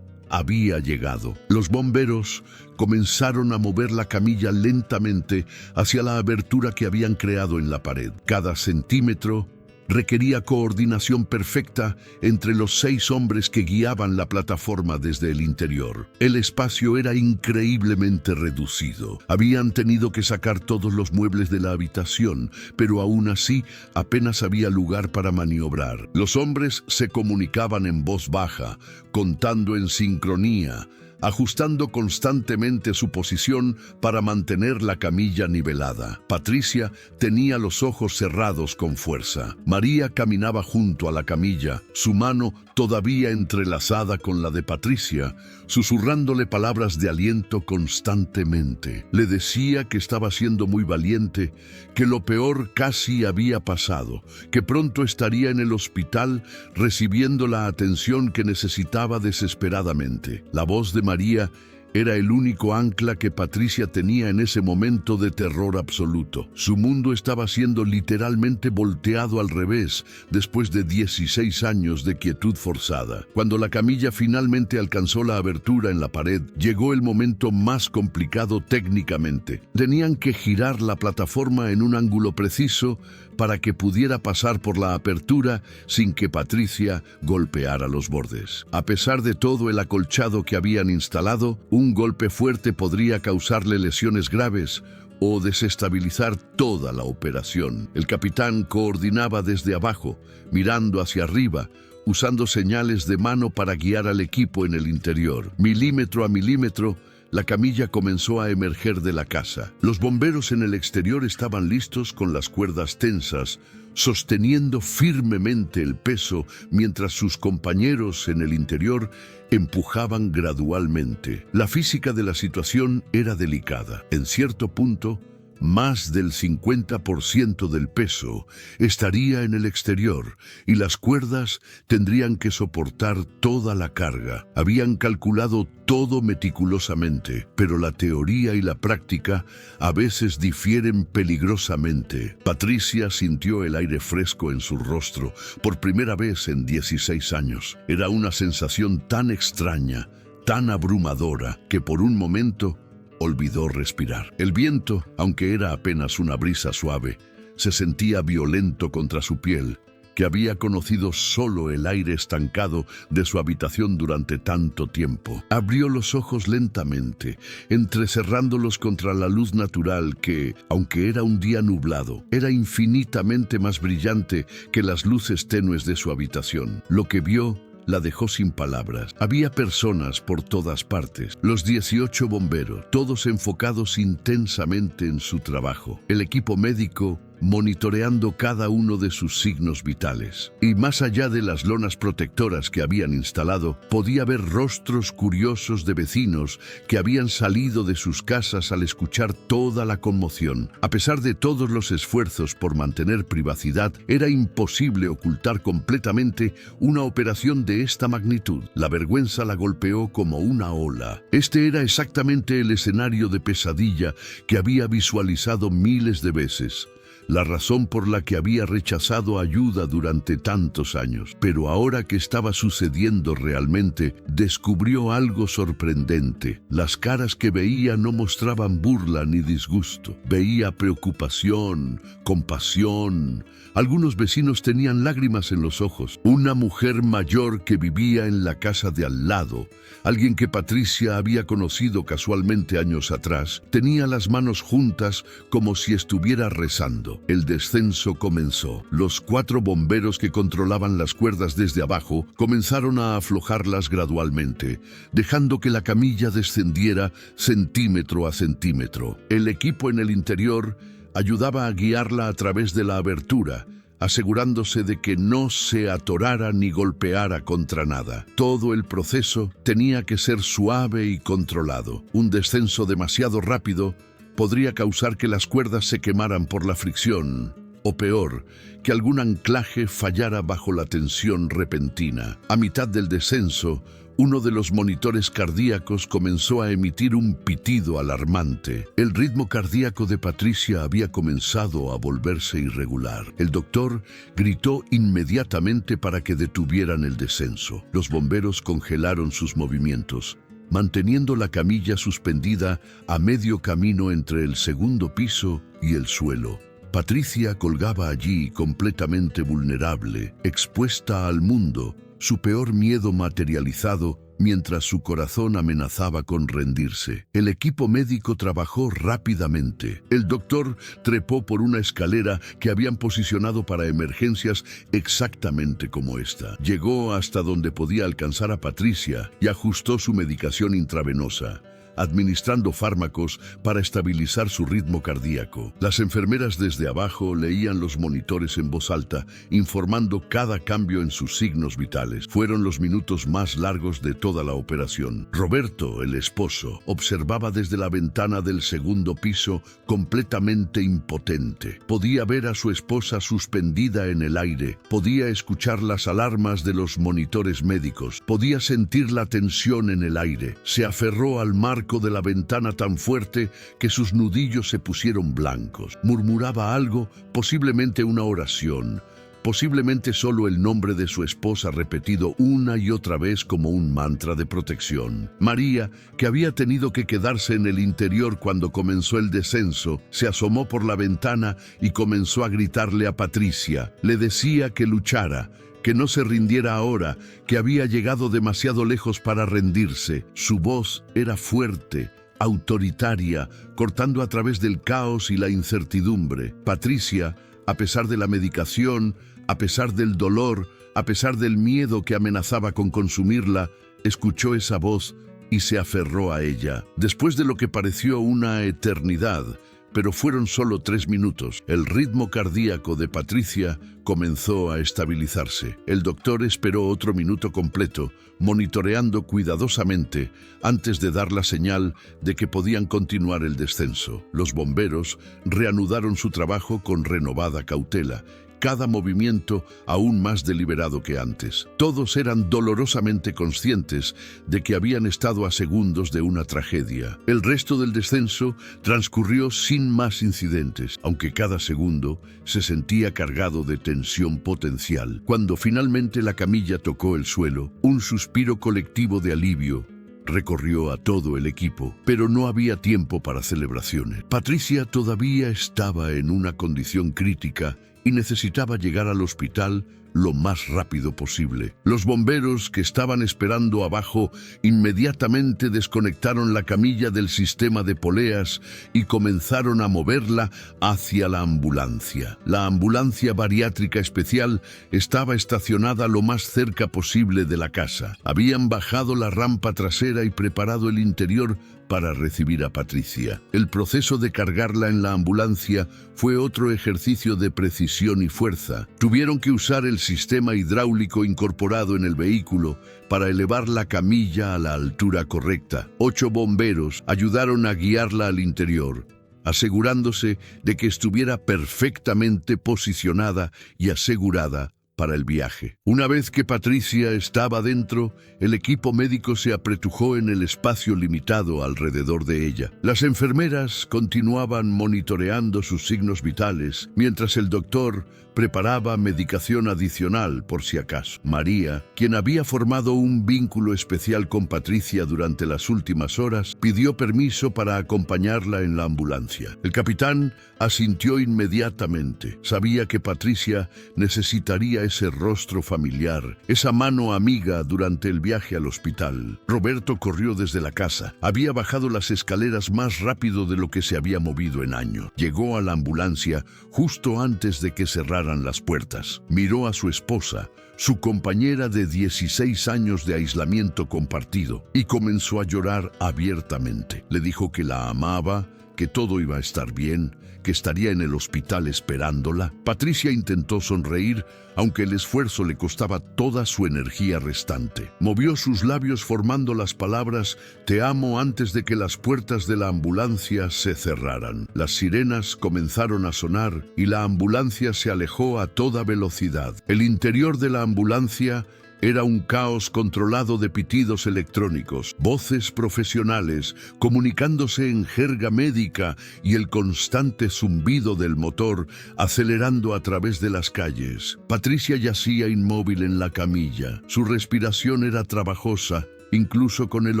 había llegado. Los bomberos comenzaron a mover la camilla lentamente hacia la abertura que habían creado en la pared. Cada centímetro requería coordinación perfecta entre los 6 hombres que guiaban la plataforma desde el interior. El espacio era increíblemente reducido. Habían tenido que sacar todos los muebles de la habitación, pero aún así apenas había lugar para maniobrar. Los hombres se comunicaban en voz baja, contando en sincronía, ajustando constantemente su posición para mantener la camilla nivelada. Patricia tenía los ojos cerrados con fuerza. María caminaba junto a la camilla, su mano todavía entrelazada con la de Patricia, susurrándole palabras de aliento constantemente. Le decía que estaba siendo muy valiente, que lo peor casi había pasado, que pronto estaría en el hospital recibiendo la atención que necesitaba desesperadamente. La voz de María era el único ancla que Patricia tenía en ese momento de terror absoluto. Su mundo estaba siendo literalmente volteado al revés después de 16 años de quietud forzada. Cuando la camilla finalmente alcanzó la abertura en la pared, llegó el momento más complicado técnicamente. Tenían que girar la plataforma en un ángulo preciso para que pudiera pasar por la apertura sin que Patricia golpeara los bordes. A pesar de todo el acolchado que habían instalado, un golpe fuerte podría causarle lesiones graves o desestabilizar toda la operación. El capitán coordinaba desde abajo, mirando hacia arriba, usando señales de mano para guiar al equipo en el interior. Milímetro a milímetro, la camilla comenzó a emerger de la casa. Los bomberos en el exterior estaban listos con las cuerdas tensas, sosteniendo firmemente el peso mientras sus compañeros en el interior empujaban gradualmente. La física de la situación era delicada. En cierto punto, más del 50% del peso estaría en el exterior y las cuerdas tendrían que soportar toda la carga. Habían calculado todo meticulosamente, pero la teoría y la práctica a veces difieren peligrosamente. Patricia sintió el aire fresco en su rostro por primera vez en 16 años. Era una sensación tan extraña, tan abrumadora, que por un momento olvidó respirar. El viento, aunque era apenas una brisa suave, se sentía violento contra su piel, que había conocido solo el aire estancado de su habitación durante tanto tiempo. Abrió los ojos lentamente, entrecerrándolos contra la luz natural que, aunque era un día nublado, era infinitamente más brillante que las luces tenues de su habitación. Lo que vio la dejó sin palabras. Había personas por todas partes. Los 18 bomberos, todos enfocados intensamente en su trabajo. El equipo médico monitoreando cada uno de sus signos vitales. Y más allá de las lonas protectoras que habían instalado, podía ver rostros curiosos de vecinos que habían salido de sus casas al escuchar toda la conmoción. A pesar de todos los esfuerzos por mantener privacidad, era imposible ocultar completamente una operación de esta magnitud. La vergüenza la golpeó como una ola. Este era exactamente el escenario de pesadilla que había visualizado miles de veces. La razón por la que había rechazado ayuda durante tantos años. Pero ahora que estaba sucediendo realmente, descubrió algo sorprendente. Las caras que veía no mostraban burla ni disgusto. Veía preocupación, compasión. Algunos vecinos tenían lágrimas en los ojos. Una mujer mayor que vivía en la casa de al lado, alguien que Patricia había conocido casualmente años atrás, tenía las manos juntas como si estuviera rezando. El descenso comenzó. Los 4 bomberos que controlaban las cuerdas desde abajo comenzaron a aflojarlas gradualmente, dejando que la camilla descendiera centímetro a centímetro. El equipo en el interior ayudaba a guiarla a través de la abertura, asegurándose de que no se atorara ni golpeara contra nada. Todo el proceso tenía que ser suave y controlado. Un descenso demasiado rápido podría causar que las cuerdas se quemaran por la fricción, o peor, que algún anclaje fallara bajo la tensión repentina. A mitad del descenso, uno de los monitores cardíacos comenzó a emitir un pitido alarmante. El ritmo cardíaco de Patricia había comenzado a volverse irregular. El doctor gritó inmediatamente para que detuvieran el descenso. Los bomberos congelaron sus movimientos, manteniendo la camilla suspendida a medio camino entre el segundo piso y el suelo. Patricia colgaba allí completamente vulnerable, expuesta al mundo, su peor miedo materializado mientras su corazón amenazaba con rendirse. El equipo médico trabajó rápidamente. El doctor trepó por una escalera que habían posicionado para emergencias exactamente como esta. Llegó hasta donde podía alcanzar a Patricia y ajustó su medicación intravenosa, administrando fármacos para estabilizar su ritmo cardíaco. Las enfermeras desde abajo leían los monitores en voz alta, informando cada cambio en sus signos vitales. Fueron los minutos más largos de toda la operación. Roberto, el esposo, observaba desde la ventana del segundo piso, completamente impotente. Podía ver a su esposa suspendida en el aire, podía escuchar las alarmas de los monitores médicos, podía sentir la tensión en el aire. Se aferró al marco de la ventana tan fuerte que sus nudillos se pusieron blancos. Murmuraba algo, posiblemente una oración, posiblemente solo el nombre de su esposa repetido una y otra vez como un mantra de protección. María, que había tenido que quedarse en el interior cuando comenzó el descenso, se asomó por la ventana y comenzó a gritarle a Patricia. Le decía que luchara, que no se rindiera ahora, que había llegado demasiado lejos para rendirse. Su voz era fuerte, autoritaria, cortando a través del caos y la incertidumbre. Patricia, a pesar de la medicación, a pesar del dolor, a pesar del miedo que amenazaba con consumirla, escuchó esa voz y se aferró a ella. Después de lo que pareció una eternidad, pero fueron solo 3 minutos, el ritmo cardíaco de Patricia comenzó a estabilizarse. El doctor esperó otro minuto completo, monitoreando cuidadosamente antes de dar la señal de que podían continuar el descenso. Los bomberos reanudaron su trabajo con renovada cautela, cada movimiento aún más deliberado que antes. Todos eran dolorosamente conscientes de que habían estado a segundos de una tragedia. El resto del descenso transcurrió sin más incidentes, aunque cada segundo se sentía cargado de tensión potencial. Cuando finalmente la camilla tocó el suelo, un suspiro colectivo de alivio recorrió a todo el equipo, pero no había tiempo para celebraciones. Patricia todavía estaba en una condición crítica y necesitaba llegar al hospital lo más rápido posible. Los bomberos que estaban esperando abajo inmediatamente desconectaron la camilla del sistema de poleas y comenzaron a moverla hacia la ambulancia. La ambulancia bariátrica especial estaba estacionada lo más cerca posible de la casa. Habían bajado la rampa trasera y preparado el interior para recibir a Patricia. El proceso de cargarla en la ambulancia fue otro ejercicio de precisión y fuerza. Tuvieron que usar el sistema hidráulico incorporado en el vehículo para elevar la camilla a la altura correcta. 8 bomberos ayudaron a guiarla al interior, asegurándose de que estuviera perfectamente posicionada y asegurada para el viaje. Una vez que Patricia estaba dentro, el equipo médico se apretujó en el espacio limitado alrededor de ella. Las enfermeras continuaban monitoreando sus signos vitales, mientras el doctor preparaba medicación adicional por si acaso. María, quien había formado un vínculo especial con Patricia durante las últimas horas, pidió permiso para acompañarla en la ambulancia. El capitán asintió inmediatamente. Sabía que Patricia necesitaría ese rostro familiar, esa mano amiga durante el viaje al hospital. Roberto corrió desde la casa. Había bajado las escaleras más rápido de lo que se había movido en años. Llegó a la ambulancia justo antes de que cerraran las puertas. Miró a su esposa, su compañera de 16 años de aislamiento compartido, y comenzó a llorar abiertamente. Le dijo que la amaba, que todo iba a estar bien, que estaría en el hospital esperándola. Patricia intentó sonreír, aunque el esfuerzo le costaba toda su energía restante. Movió sus labios formando las palabras «Te amo» antes de que las puertas de la ambulancia se cerraran. Las sirenas comenzaron a sonar y la ambulancia se alejó a toda velocidad. El interior de la ambulancia era un caos controlado de pitidos electrónicos, voces profesionales comunicándose en jerga médica y el constante zumbido del motor acelerando a través de las calles. Patricia yacía inmóvil en la camilla. Su respiración era trabajosa, incluso con el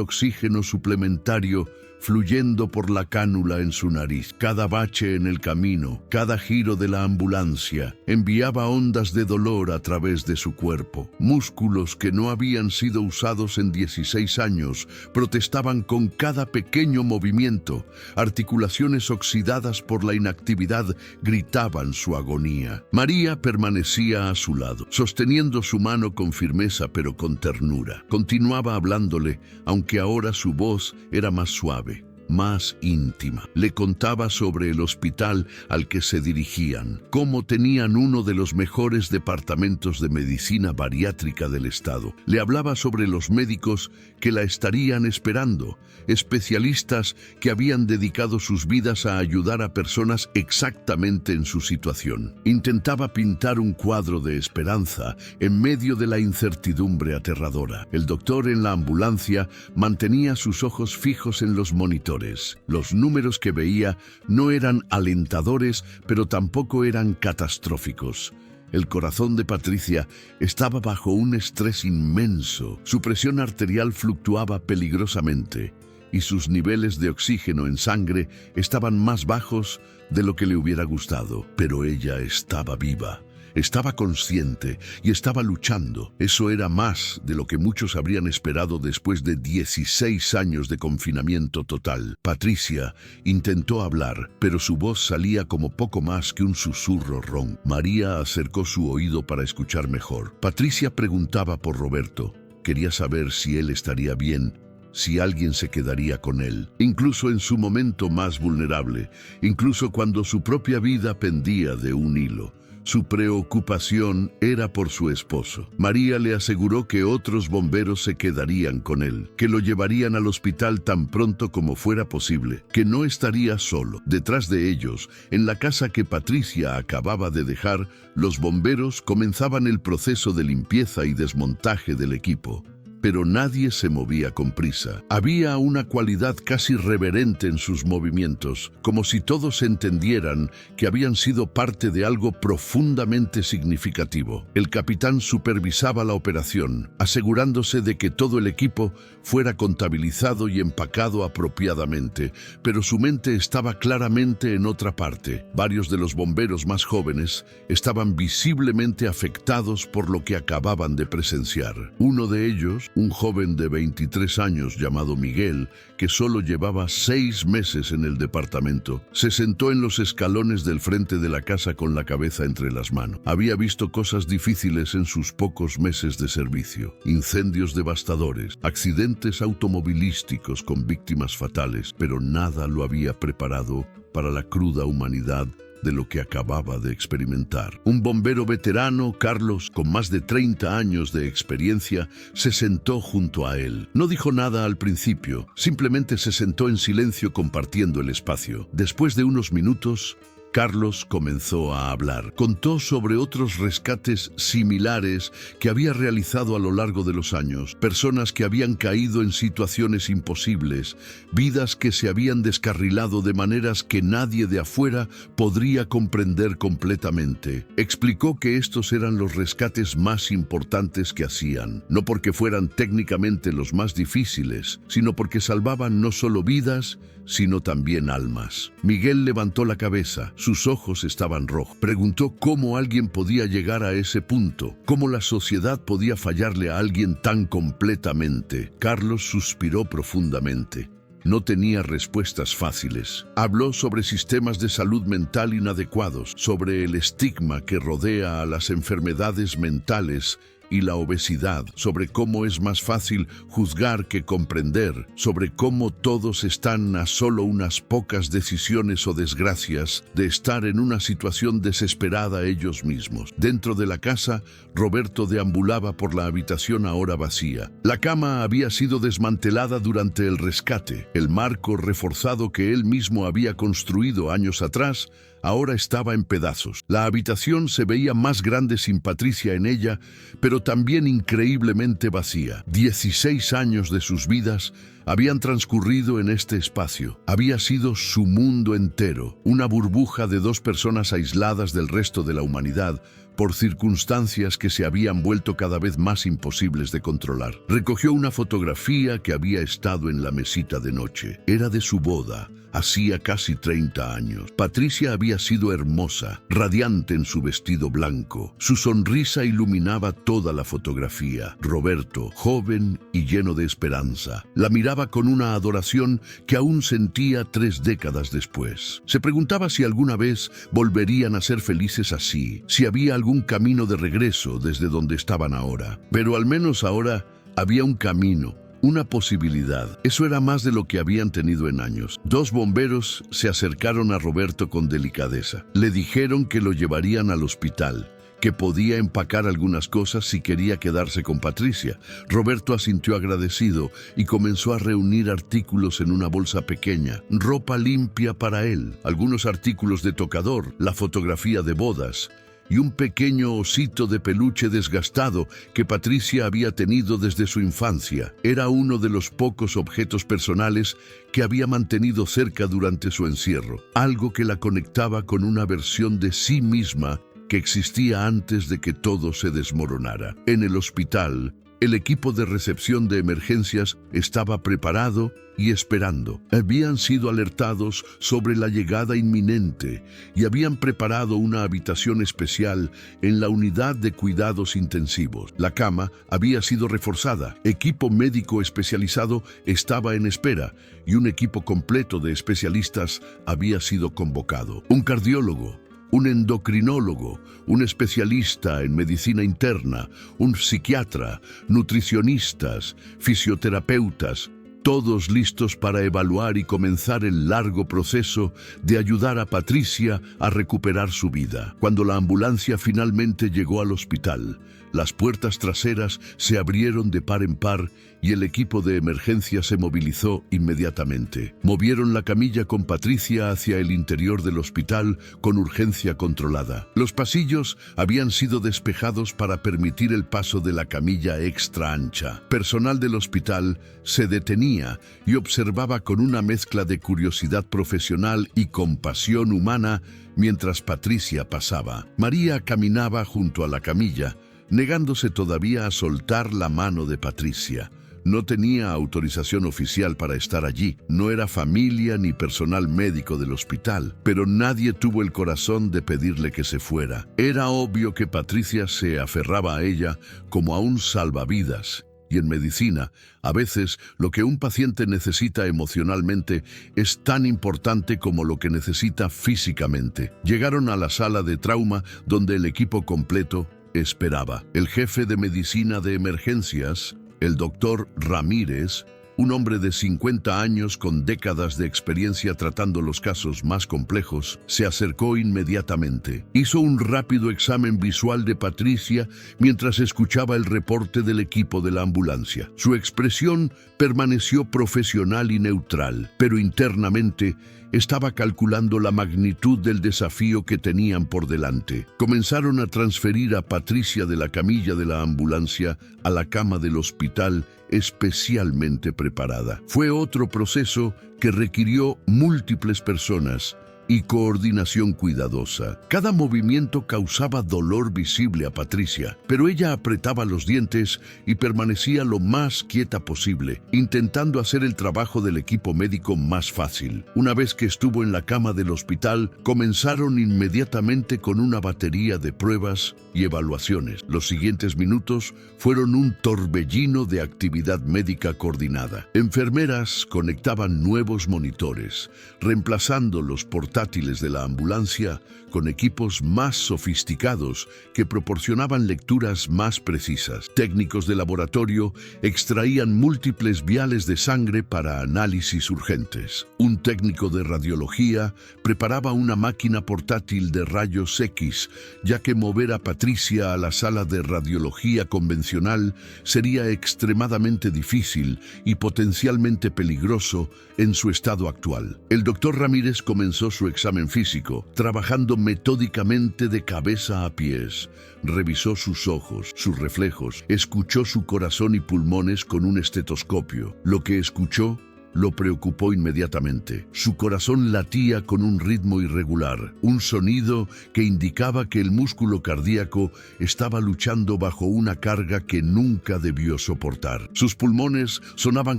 oxígeno suplementario fluyendo por la cánula en su nariz. Cada bache en el camino, cada giro de la ambulancia, enviaba ondas de dolor a través de su cuerpo. Músculos que no habían sido usados en 16 años protestaban con cada pequeño movimiento. Articulaciones oxidadas por la inactividad gritaban su agonía. María permanecía a su lado, sosteniendo su mano con firmeza pero con ternura. Continuaba hablándole, aunque ahora su voz era más suave, más íntima. Le contaba sobre el hospital al que se dirigían, cómo tenían uno de los mejores departamentos de medicina bariátrica del estado. Le hablaba sobre los médicos que la estarían esperando, especialistas que habían dedicado sus vidas a ayudar a personas exactamente en su situación. Intentaba pintar un cuadro de esperanza en medio de la incertidumbre aterradora. El doctor en la ambulancia mantenía sus ojos fijos en los monitores. Los números que veía no eran alentadores, pero tampoco eran catastróficos. El corazón de Patricia estaba bajo un estrés inmenso. Su presión arterial fluctuaba peligrosamente y sus niveles de oxígeno en sangre estaban más bajos de lo que le hubiera gustado. Pero ella estaba viva. Estaba consciente y estaba luchando. Eso era más de lo que muchos habrían esperado después de 16 años de confinamiento total. Patricia intentó hablar, pero su voz salía como poco más que un susurro ronco. María acercó su oído para escuchar mejor. Patricia preguntaba por Roberto. Quería saber si él estaría bien, si alguien se quedaría con él, incluso en su momento más vulnerable, incluso cuando su propia vida pendía de un hilo. Su preocupación era por su esposo. María le aseguró que otros bomberos se quedarían con él, que lo llevarían al hospital tan pronto como fuera posible, que no estaría solo. Detrás de ellos, en la casa que Patricia acababa de dejar, los bomberos comenzaban el proceso de limpieza y desmontaje del equipo. Pero nadie se movía con prisa. Había una cualidad casi reverente en sus movimientos, como si todos entendieran que habían sido parte de algo profundamente significativo. El capitán supervisaba la operación, asegurándose de que todo el equipo fuera contabilizado y empacado apropiadamente, pero su mente estaba claramente en otra parte. Varios de los bomberos más jóvenes estaban visiblemente afectados por lo que acababan de presenciar. Uno de ellos, un joven de 23 años llamado Miguel, que solo llevaba 6 meses en el departamento, se sentó en los escalones del frente de la casa con la cabeza entre las manos. Había visto cosas difíciles en sus pocos meses de servicio: incendios devastadores, accidentes automovilísticos con víctimas fatales, pero nada lo había preparado para la cruda humanidad de lo que acababa de experimentar. Un bombero veterano, Carlos, con más de 30 años de experiencia, se sentó junto a él. No dijo nada al principio, simplemente se sentó en silencio compartiendo el espacio. Después de unos minutos, Carlos comenzó a hablar. Contó sobre otros rescates similares que había realizado a lo largo de los años, personas que habían caído en situaciones imposibles, vidas que se habían descarrilado de maneras que nadie de afuera podría comprender completamente. Explicó que estos eran los rescates más importantes que hacían, no porque fueran técnicamente los más difíciles, sino porque salvaban no solo vidas, sino también almas. Miguel levantó la cabeza, sus ojos estaban rojos. Preguntó cómo alguien podía llegar a ese punto, cómo la sociedad podía fallarle a alguien tan completamente. Carlos suspiró profundamente. No tenía respuestas fáciles. Habló sobre sistemas de salud mental inadecuados, sobre el estigma que rodea a las enfermedades mentales y la obesidad, sobre cómo es más fácil juzgar que comprender, sobre cómo todos están a solo unas pocas decisiones o desgracias de estar en una situación desesperada ellos mismos. Dentro de la casa, Roberto deambulaba por la habitación ahora vacía. La cama había sido desmantelada durante el rescate. El marco reforzado que él mismo había construido años atrás ahora estaba en pedazos. La habitación se veía más grande sin Patricia en ella, pero también increíblemente vacía. 16 años de sus vidas habían transcurrido en este espacio. Había sido su mundo entero, una burbuja de 2 personas aisladas del resto de la humanidad, por circunstancias que se habían vuelto cada vez más imposibles de controlar. Recogió una fotografía que había estado en la mesita de noche. Era de su boda. Hacía casi 30 años. Patricia había sido hermosa, radiante en su vestido blanco. Su sonrisa iluminaba toda la fotografía. Roberto, joven y lleno de esperanza, la miraba con una adoración que aún sentía 3 décadas después. Se preguntaba si alguna vez volverían a ser felices así, si había algún camino de regreso desde donde estaban ahora. Pero al menos ahora había un camino. Una posibilidad. Eso era más de lo que habían tenido en años. 2 bomberos se acercaron a Roberto con delicadeza. Le dijeron que lo llevarían al hospital, que podía empacar algunas cosas si quería quedarse con Patricia. Roberto asintió agradecido y comenzó a reunir artículos en una bolsa pequeña. Ropa limpia para él, algunos artículos de tocador, la fotografía de bodas y un pequeño osito de peluche desgastado que Patricia había tenido desde su infancia. Era uno de los pocos objetos personales que había mantenido cerca durante su encierro, algo que la conectaba con una versión de sí misma que existía antes de que todo se desmoronara. En el hospital, el equipo de recepción de emergencias estaba preparado y esperando. Habían sido alertados sobre la llegada inminente y habían preparado una habitación especial en la unidad de cuidados intensivos. La cama había sido reforzada, equipo médico especializado estaba en espera y un equipo completo de especialistas había sido convocado. Un cardiólogo, un endocrinólogo, un especialista en medicina interna, un psiquiatra, nutricionistas, fisioterapeutas, todos listos para evaluar y comenzar el largo proceso de ayudar a Patricia a recuperar su vida. Cuando la ambulancia finalmente llegó al hospital, las puertas traseras se abrieron de par en par y el equipo de emergencia se movilizó inmediatamente. Movieron la camilla con Patricia hacia el interior del hospital con urgencia controlada. Los pasillos habían sido despejados para permitir el paso de la camilla extra ancha. Personal del hospital se detenía y observaba con una mezcla de curiosidad profesional y compasión humana mientras Patricia pasaba. María caminaba junto a la camilla, negándose todavía a soltar la mano de Patricia. No tenía autorización oficial para estar allí, no era familia ni personal médico del hospital, pero nadie tuvo el corazón de pedirle que se fuera. Era obvio que Patricia se aferraba a ella como a un salvavidas. Y en medicina, a veces lo que un paciente necesita emocionalmente es tan importante como lo que necesita físicamente. Llegaron a la sala de trauma donde el equipo completo esperaba. El jefe de medicina de emergencias, el doctor Ramírez, un hombre de 50 años con décadas de experiencia tratando los casos más complejos, se acercó inmediatamente. Hizo un rápido examen visual de Patricia mientras escuchaba el reporte del equipo de la ambulancia. Su expresión permaneció profesional y neutral, pero internamente estaba calculando la magnitud del desafío que tenían por delante. Comenzaron a transferir a Patricia de la camilla de la ambulancia a la cama del hospital especialmente preparada. Fue otro proceso que requirió múltiples personas y coordinación cuidadosa. Cada movimiento causaba dolor visible a Patricia, pero ella apretaba los dientes y permanecía lo más quieta posible, intentando hacer el trabajo del equipo médico más fácil. Una vez que estuvo en la cama del hospital, comenzaron inmediatamente con una batería de pruebas y evaluaciones. Los siguientes minutos fueron un torbellino de actividad médica coordinada. Enfermeras conectaban nuevos monitores, reemplazando los portátiles de la ambulancia con equipos más sofisticados que proporcionaban lecturas más precisas. Técnicos de laboratorio extraían múltiples viales de sangre para análisis urgentes. Un técnico de radiología preparaba una máquina portátil de rayos X, ya que mover a Patricia a la sala de radiología convencional sería extremadamente difícil y potencialmente peligroso en su estado actual. El doctor Ramírez comenzó su examen físico, trabajando metódicamente de cabeza a pies. Revisó sus ojos, sus reflejos, escuchó su corazón y pulmones con un estetoscopio. Lo que escuchó lo preocupó inmediatamente. Su corazón latía con un ritmo irregular, un sonido que indicaba que el músculo cardíaco estaba luchando bajo una carga que nunca debió soportar. Sus pulmones sonaban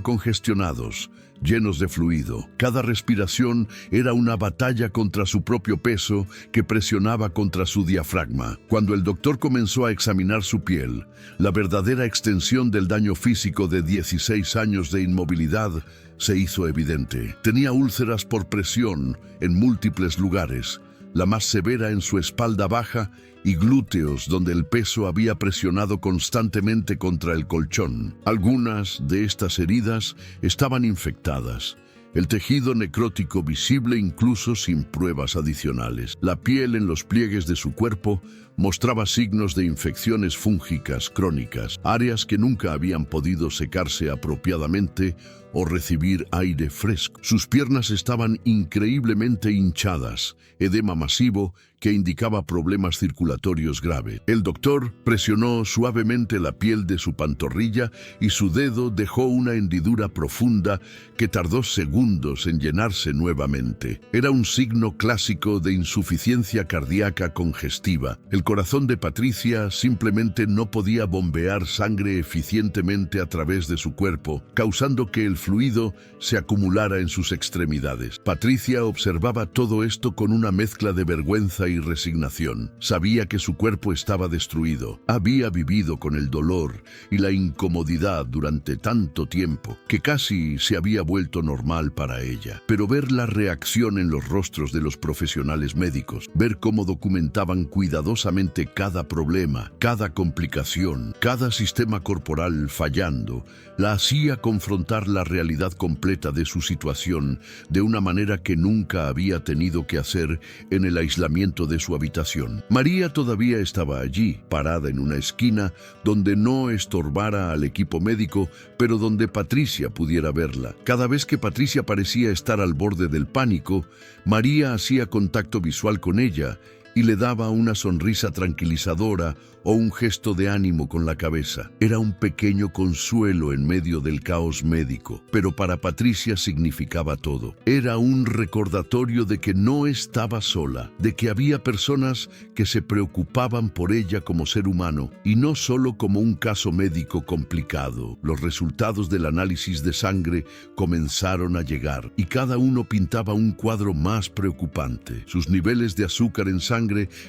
congestionados, llenos de fluido. Cada respiración era una batalla contra su propio peso que presionaba contra su diafragma. Cuando el doctor comenzó a examinar su piel, la verdadera extensión del daño físico de 16 años de inmovilidad se hizo evidente. Tenía úlceras por presión en múltiples lugares, la más severa en su espalda baja y glúteos donde el peso había presionado constantemente contra el colchón. Algunas de estas heridas estaban infectadas, el tejido necrótico visible incluso sin pruebas adicionales. La piel en los pliegues de su cuerpo mostraba signos de infecciones fúngicas crónicas, áreas que nunca habían podido secarse apropiadamente o recibir aire fresco. Sus piernas estaban increíblemente hinchadas, edema masivo que indicaba problemas circulatorios graves. El doctor presionó suavemente la piel de su pantorrilla y su dedo dejó una hendidura profunda que tardó segundos en llenarse nuevamente. Era un signo clásico de insuficiencia cardíaca congestiva. El corazón de Patricia simplemente no podía bombear sangre eficientemente a través de su cuerpo, causando que el fluido se acumulara en sus extremidades. Patricia observaba todo esto con una mezcla de vergüenza y resignación. Sabía que su cuerpo estaba destruido. Había vivido con el dolor y la incomodidad durante tanto tiempo que casi se había vuelto normal para ella. Pero ver la reacción en los rostros de los profesionales médicos, ver cómo documentaban cuidadosamente cada problema, cada complicación, cada sistema corporal fallando, la hacía confrontar la realidad completa de su situación de una manera que nunca había tenido que hacer en el aislamiento de su habitación. María todavía estaba allí, parada en una esquina donde no estorbara al equipo médico, pero donde Patricia pudiera verla. Cada vez que Patricia parecía estar al borde del pánico, María hacía contacto visual con ella y le daba una sonrisa tranquilizadora o un gesto de ánimo con la cabeza. Era un pequeño consuelo en medio del caos médico, pero para Patricia significaba todo. Era un recordatorio de que no estaba sola, de que había personas que se preocupaban por ella como ser humano y no solo como un caso médico complicado. Los resultados del análisis de sangre comenzaron a llegar y cada uno pintaba un cuadro más preocupante. Sus niveles de azúcar en sangre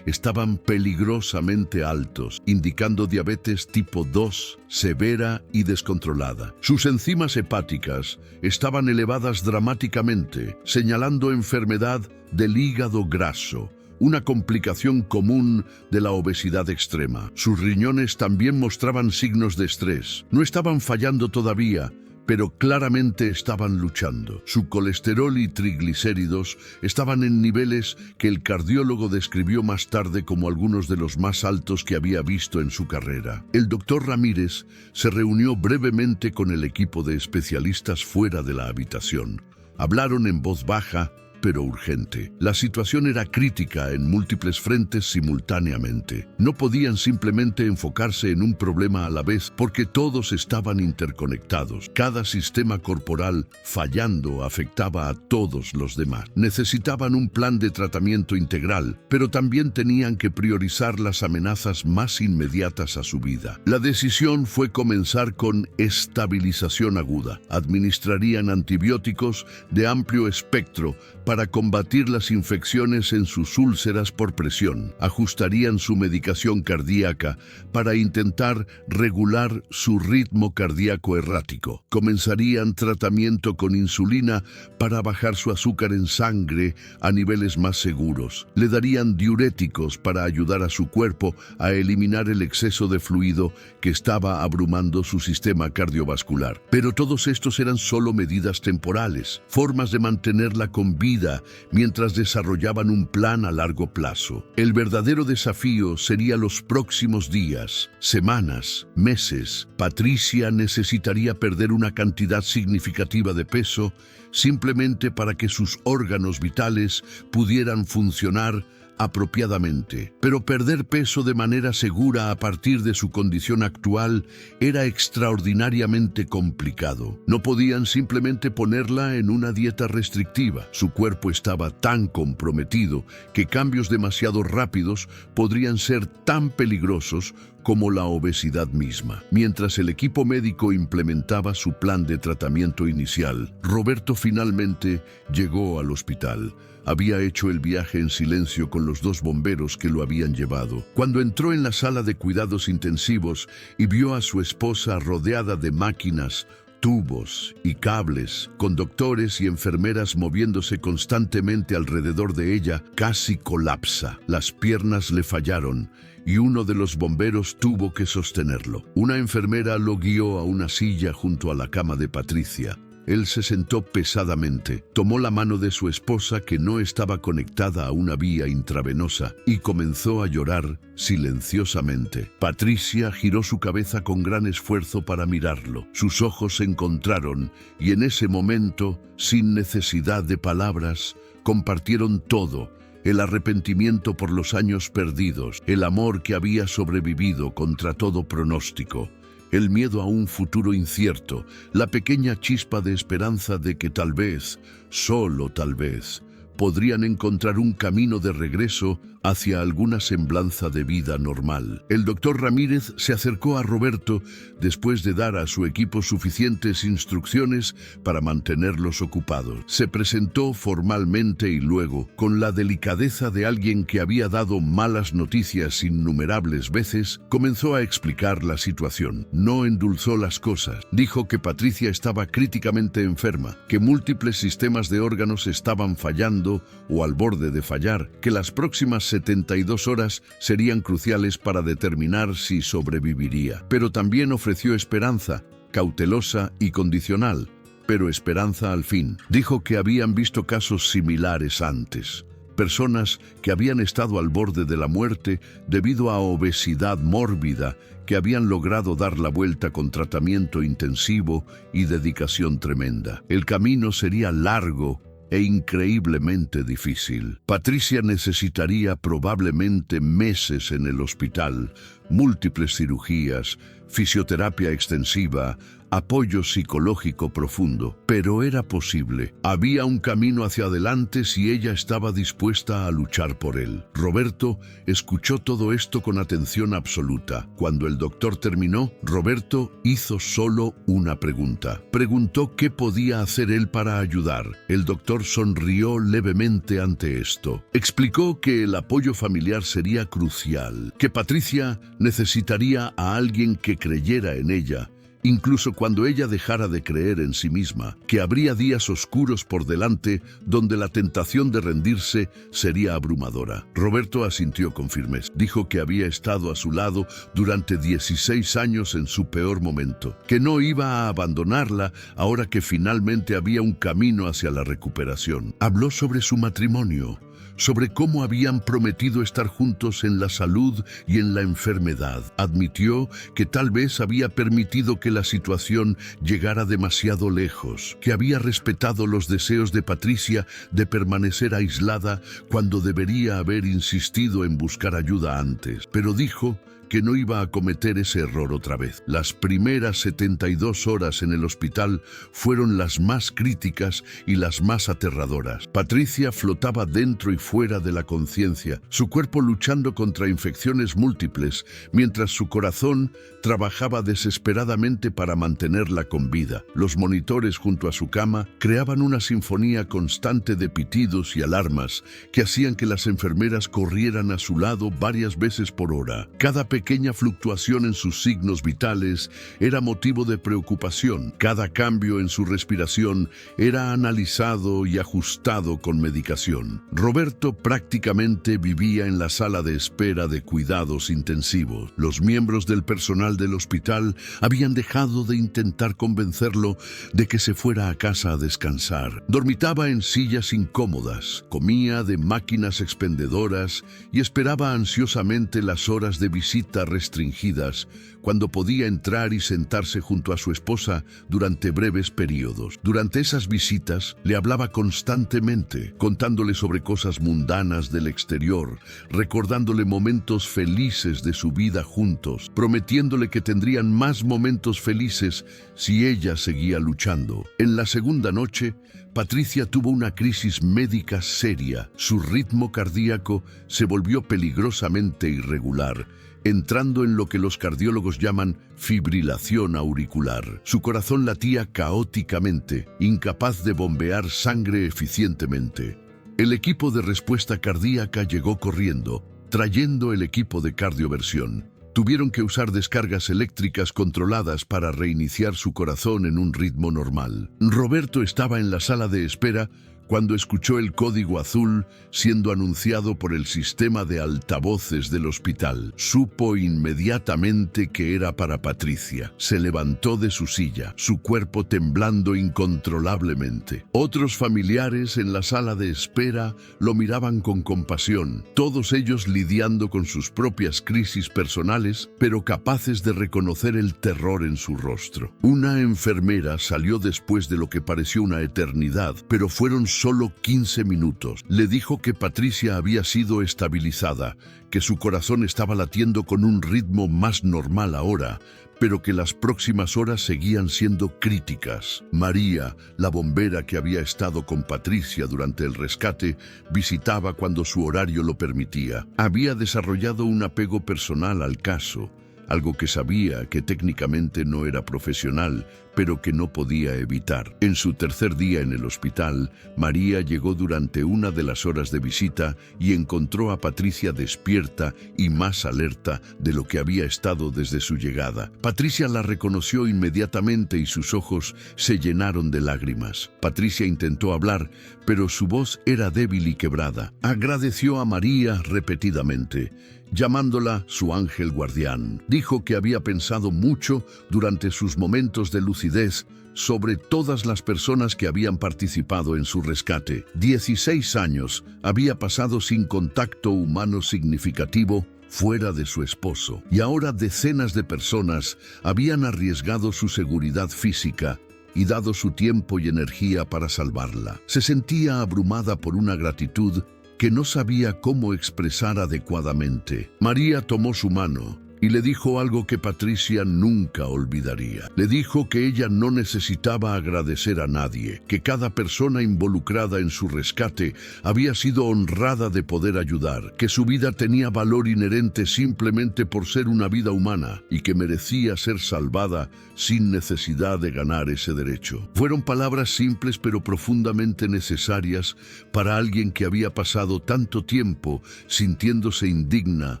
estaban peligrosamente altos, indicando diabetes tipo 2, severa y descontrolada. Sus enzimas hepáticas estaban elevadas dramáticamente, señalando enfermedad del hígado graso, una complicación común de la obesidad extrema. Sus riñones también mostraban signos de estrés. No estaban fallando todavía, pero claramente estaban luchando. Su colesterol y triglicéridos estaban en niveles que el cardiólogo describió más tarde como algunos de los más altos que había visto en su carrera. El doctor Ramírez se reunió brevemente con el equipo de especialistas fuera de la habitación. Hablaron en voz baja, pero urgente. La situación era crítica en múltiples frentes simultáneamente. No podían simplemente enfocarse en un problema a la vez porque todos estaban interconectados. Cada sistema corporal fallando afectaba a todos los demás. Necesitaban un plan de tratamiento integral, pero también tenían que priorizar las amenazas más inmediatas a su vida. La decisión fue comenzar con estabilización aguda. Administrarían antibióticos de amplio espectro para combatir las infecciones en sus úlceras por presión. Ajustarían su medicación cardíaca para intentar regular su ritmo cardíaco errático. Comenzarían tratamiento con insulina para bajar su azúcar en sangre a niveles más seguros. Le darían diuréticos para ayudar a su cuerpo a eliminar el exceso de fluido que estaba abrumando su sistema cardiovascular. Pero todos estos eran solo medidas temporales, formas de mantenerla con vida mientras desarrollaban un plan a largo plazo. El verdadero desafío sería los próximos días, semanas, meses. Patricia necesitaría perder una cantidad significativa de peso simplemente para que sus órganos vitales pudieran funcionar apropiadamente. Pero perder peso de manera segura a partir de su condición actual era extraordinariamente complicado. No podían simplemente ponerla en una dieta restrictiva. Su cuerpo estaba tan comprometido que cambios demasiado rápidos podrían ser tan peligrosos como la obesidad misma. Mientras el equipo médico implementaba su plan de tratamiento inicial, Roberto finalmente llegó al hospital. Había hecho el viaje en silencio con los 2 bomberos que lo habían llevado. Cuando entró en la sala de cuidados intensivos y vio a su esposa rodeada de máquinas, tubos y cables, con doctores y enfermeras moviéndose constantemente alrededor de ella, casi colapsa. Las piernas le fallaron y uno de los bomberos tuvo que sostenerlo. Una enfermera lo guió a una silla junto a la cama de Patricia. Él se sentó pesadamente, tomó la mano de su esposa que no estaba conectada a una vía intravenosa y comenzó a llorar silenciosamente. Patricia giró su cabeza con gran esfuerzo para mirarlo. Sus ojos se encontraron y en ese momento, sin necesidad de palabras, compartieron todo: el arrepentimiento por los años perdidos, el amor que había sobrevivido contra todo pronóstico, el miedo a un futuro incierto, la pequeña chispa de esperanza de que tal vez, solo tal vez, podrían encontrar un camino de regreso hacia alguna semblanza de vida normal. El doctor Ramírez se acercó a Roberto después de dar a su equipo suficientes instrucciones para mantenerlos ocupados. Se presentó formalmente y luego, con la delicadeza de alguien que había dado malas noticias innumerables veces, comenzó a explicar la situación. No endulzó las cosas. Dijo que Patricia estaba críticamente enferma, que múltiples sistemas de órganos estaban fallando o al borde de fallar, que las próximas 72 horas serían cruciales para determinar si sobreviviría. Pero también ofreció esperanza, cautelosa y condicional, pero esperanza al fin. Dijo que habían visto casos similares antes. Personas que habían estado al borde de la muerte debido a obesidad mórbida, que habían logrado dar la vuelta con tratamiento intensivo y dedicación tremenda. El camino sería largo e increíblemente difícil. Patricia necesitaría probablemente meses en el hospital, múltiples cirugías, fisioterapia extensiva, apoyo psicológico profundo, pero era posible. Había un camino hacia adelante si ella estaba dispuesta a luchar por él. Roberto escuchó todo esto con atención absoluta. Cuando el doctor terminó, Roberto hizo solo una pregunta. Preguntó qué podía hacer él para ayudar. El doctor sonrió levemente ante esto. Explicó que el apoyo familiar sería crucial, que Patricia necesitaría a alguien que creyera en ella, incluso cuando ella dejara de creer en sí misma, que habría días oscuros por delante donde la tentación de rendirse sería abrumadora. Roberto asintió con firmeza. Dijo que había estado a su lado durante 16 años en su peor momento, que no iba a abandonarla ahora que finalmente había un camino hacia la recuperación. Habló sobre su matrimonio, sobre cómo habían prometido estar juntos en la salud y en la enfermedad. Admitió que tal vez había permitido que la situación llegara demasiado lejos, que había respetado los deseos de Patricia de permanecer aislada cuando debería haber insistido en buscar ayuda antes, pero dijo que no iba a cometer ese error otra vez. Las primeras 72 horas en el hospital fueron las más críticas y las más aterradoras. Patricia flotaba dentro y fuera de la conciencia, su cuerpo luchando contra infecciones múltiples, mientras su corazón trabajaba desesperadamente para mantenerla con vida. Los monitores junto a su cama creaban una sinfonía constante de pitidos y alarmas que hacían que las enfermeras corrieran a su lado varias veces por hora. Cada pequeña fluctuación en sus signos vitales era motivo de preocupación. Cada cambio en su respiración era analizado y ajustado con medicación. Roberto prácticamente vivía en la sala de espera de cuidados intensivos. Los miembros del personal del hospital habían dejado de intentar convencerlo de que se fuera a casa a descansar. Dormitaba en sillas incómodas, comía de máquinas expendedoras y esperaba ansiosamente las horas de visita visita restringidas, cuando podía entrar y sentarse junto a su esposa durante breves periodos. Durante esas visitas le hablaba constantemente, contándole sobre cosas mundanas del exterior, recordándole momentos felices de su vida juntos, prometiéndole que tendrían más momentos felices si ella seguía luchando. En la segunda noche, Patricia tuvo una crisis médica seria. Su ritmo cardíaco se volvió peligrosamente irregular, entrando en lo que los cardiólogos llaman fibrilación auricular. Su corazón latía caóticamente, incapaz de bombear sangre eficientemente. El equipo de respuesta cardíaca llegó corriendo, trayendo el equipo de cardioversión. Tuvieron que usar descargas eléctricas controladas para reiniciar su corazón en un ritmo normal. Roberto estaba en la sala de espera cuando escuchó el código azul siendo anunciado por el sistema de altavoces del hospital. Supo inmediatamente que era para Patricia. Se levantó de su silla, su cuerpo temblando incontrolablemente. Otros familiares en la sala de espera lo miraban con compasión, todos ellos lidiando con sus propias crisis personales, pero capaces de reconocer el terror en su rostro. Una enfermera salió después de lo que pareció una eternidad, pero fueron solo 15 minutos. Le dijo que Patricia había sido estabilizada, que su corazón estaba latiendo con un ritmo más normal ahora, pero que las próximas horas seguían siendo críticas. María, la bombera que había estado con Patricia durante el rescate, visitaba cuando su horario lo permitía. Había desarrollado un apego personal al caso, algo que sabía que técnicamente no era profesional, pero que no podía evitar. En su tercer día en el hospital, María llegó durante una de las horas de visita y encontró a Patricia despierta y más alerta de lo que había estado desde su llegada. Patricia la reconoció inmediatamente y sus ojos se llenaron de lágrimas. Patricia intentó hablar, pero su voz era débil y quebrada. Agradeció a María repetidamente, llamándola su ángel guardián. Dijo que había pensado mucho durante sus momentos de lucidez sobre todas las personas que habían participado en su rescate. 16 años había pasado sin contacto humano significativo fuera de su esposo, y ahora decenas de personas habían arriesgado su seguridad física y dado su tiempo y energía para salvarla. Se sentía abrumada por una gratitud que no sabía cómo expresar adecuadamente. María tomó su mano y le dijo algo que Patricia nunca olvidaría. Le dijo que ella no necesitaba agradecer a nadie, que cada persona involucrada en su rescate había sido honrada de poder ayudar, que su vida tenía valor inherente simplemente por ser una vida humana y que merecía ser salvada sin necesidad de ganar ese derecho. Fueron palabras simples pero profundamente necesarias para alguien que había pasado tanto tiempo sintiéndose indigna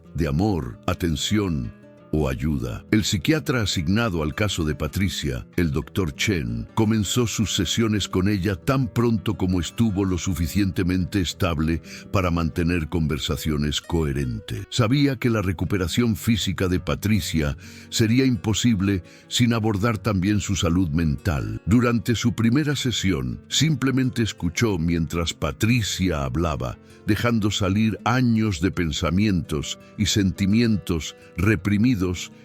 de amor, atención o ayuda. El psiquiatra asignado al caso de Patricia, el Dr. Chen, comenzó sus sesiones con ella tan pronto como estuvo lo suficientemente estable para mantener conversaciones coherentes. Sabía que la recuperación física de Patricia sería imposible sin abordar también su salud mental. Durante su primera sesión, simplemente escuchó mientras Patricia hablaba, dejando salir años de pensamientos y sentimientos reprimidos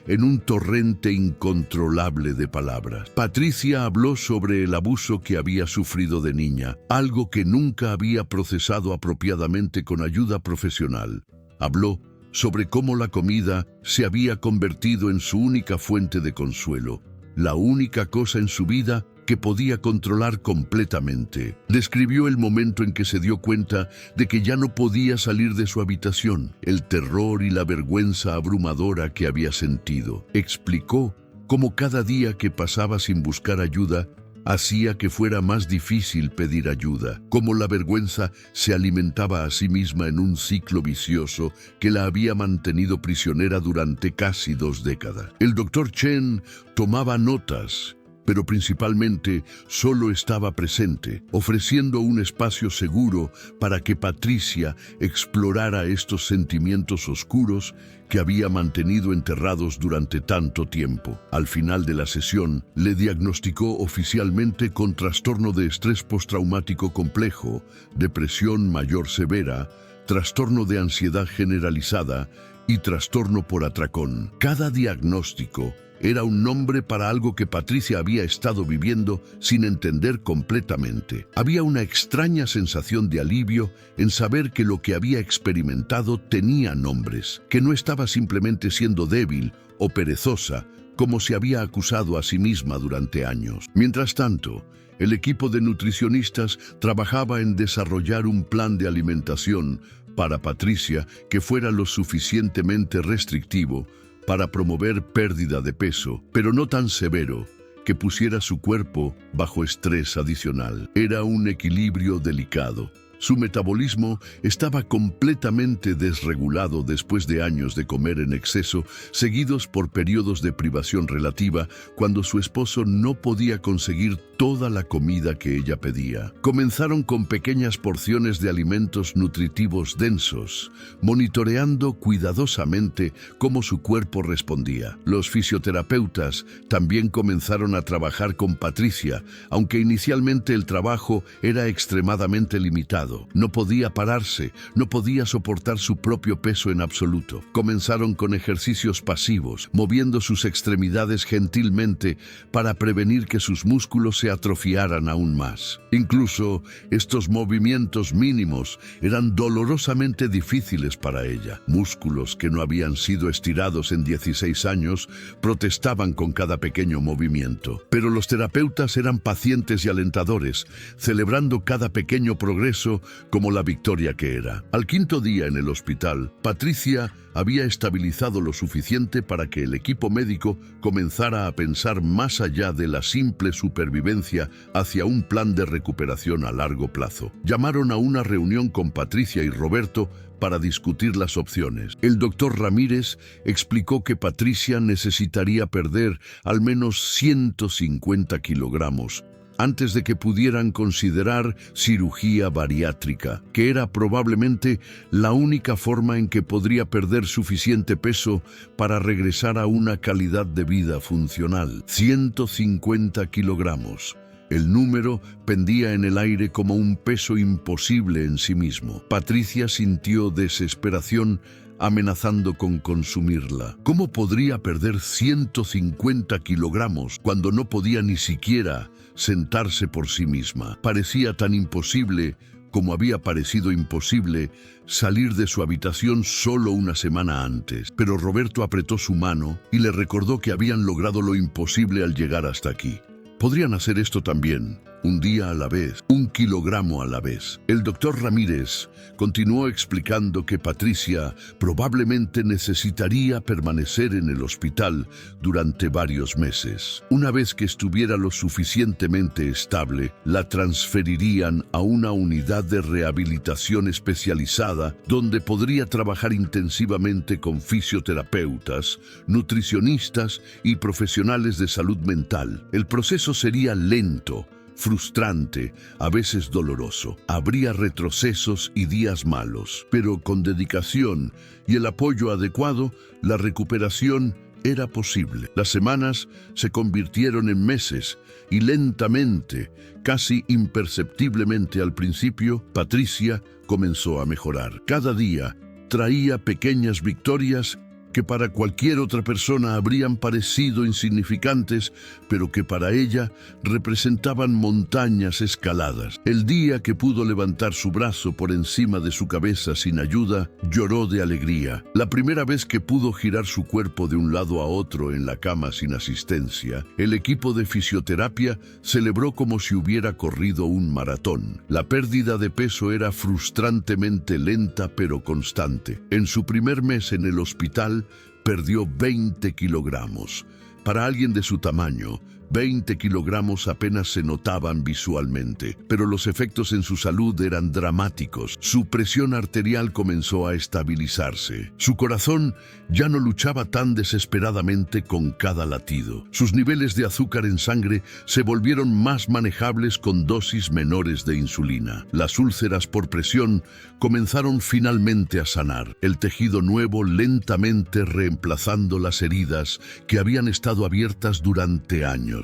en un torrente incontrolable de palabras. Patricia habló sobre el abuso que había sufrido de niña, algo que nunca había procesado apropiadamente con ayuda profesional. Habló sobre cómo la comida se había convertido en su única fuente de consuelo, la única cosa en su vida que podía controlar completamente. Describió el momento en que se dio cuenta de que ya no podía salir de su habitación, el terror y la vergüenza abrumadora que había sentido. Explicó cómo cada día que pasaba sin buscar ayuda hacía que fuera más difícil pedir ayuda, cómo la vergüenza se alimentaba a sí misma en un ciclo vicioso que la había mantenido prisionera durante casi 2 décadas. El Dr. Chen tomaba notas, pero principalmente solo estaba presente, ofreciendo un espacio seguro para que Patricia explorara estos sentimientos oscuros que había mantenido enterrados durante tanto tiempo. Al final de la sesión, le diagnosticó oficialmente con trastorno de estrés postraumático complejo, depresión mayor severa, trastorno de ansiedad generalizada y trastorno por atracón. Cada diagnóstico era un nombre para algo que Patricia había estado viviendo sin entender completamente. Había una extraña sensación de alivio en saber que lo que había experimentado tenía nombres, que no estaba simplemente siendo débil o perezosa, como se había acusado a sí misma durante años. Mientras tanto, el equipo de nutricionistas trabajaba en desarrollar un plan de alimentación para Patricia que fuera lo suficientemente restrictivo para promover pérdida de peso, pero no tan severo que pusiera su cuerpo bajo estrés adicional. Era un equilibrio delicado. Su metabolismo estaba completamente desregulado después de años de comer en exceso, seguidos por periodos de privación relativa, cuando su esposo no podía conseguir toda la comida que ella pedía. Comenzaron con pequeñas porciones de alimentos nutritivos densos, monitoreando cuidadosamente cómo su cuerpo respondía. Los fisioterapeutas también comenzaron a trabajar con Patricia, aunque inicialmente el trabajo era extremadamente limitado. No podía pararse, no podía soportar su propio peso en absoluto. Comenzaron con ejercicios pasivos, moviendo sus extremidades gentilmente para prevenir que sus músculos se atrofiaran aún más. Incluso estos movimientos mínimos eran dolorosamente difíciles para ella. Músculos que no habían sido estirados en 16 años protestaban con cada pequeño movimiento. Pero los terapeutas eran pacientes y alentadores, celebrando cada pequeño progreso como la victoria que era. Al quinto día en el hospital, Patricia había estabilizado lo suficiente para que el equipo médico comenzara a pensar más allá de la simple supervivencia hacia un plan de recuperación a largo plazo. Llamaron a una reunión con Patricia y Roberto para discutir las opciones. El doctor Ramírez explicó que Patricia necesitaría perder al menos 150 kilogramos antes de que pudieran considerar cirugía bariátrica, que era probablemente la única forma en que podría perder suficiente peso para regresar a una calidad de vida funcional. 150 kilogramos. El número pendía en el aire como un peso imposible en sí mismo. Patricia sintió desesperación, amenazando con consumirla. ¿Cómo podría perder 150 kilogramos cuando no podía ni siquiera sentarse por sí misma? Parecía tan imposible como había parecido imposible salir de su habitación solo una semana antes. Pero Roberto apretó su mano y le recordó que habían logrado lo imposible al llegar hasta aquí. Podrían hacer esto también, un día a la vez, un kilogramo a la vez. El doctor Ramírez continuó explicando que Patricia probablemente necesitaría permanecer en el hospital durante varios meses. Una vez que estuviera lo suficientemente estable, la transferirían a una unidad de rehabilitación especializada donde podría trabajar intensivamente con fisioterapeutas, nutricionistas y profesionales de salud mental. El proceso sería lento, frustrante, a veces doloroso. Habría retrocesos y días malos, pero con dedicación y el apoyo adecuado, la recuperación era posible. Las semanas se convirtieron en meses y lentamente, casi imperceptiblemente al principio, Patricia comenzó a mejorar. Cada día traía pequeñas victorias que para cualquier otra persona habrían parecido insignificantes, pero que para ella representaban montañas escaladas. El día que pudo levantar su brazo por encima de su cabeza sin ayuda, lloró de alegría. La primera vez que pudo girar su cuerpo de un lado a otro en la cama sin asistencia, el equipo de fisioterapia celebró como si hubiera corrido un maratón. La pérdida de peso era frustrantemente lenta pero constante. En su primer mes en el hospital, perdió 20 kilogramos. Para alguien de su tamaño, 20 kilogramos apenas se notaban visualmente, pero los efectos en su salud eran dramáticos. Su presión arterial comenzó a estabilizarse. Su corazón ya no luchaba tan desesperadamente con cada latido. Sus niveles de azúcar en sangre se volvieron más manejables con dosis menores de insulina. Las úlceras por presión comenzaron finalmente a sanar, el tejido nuevo lentamente reemplazando las heridas que habían estado abiertas durante años.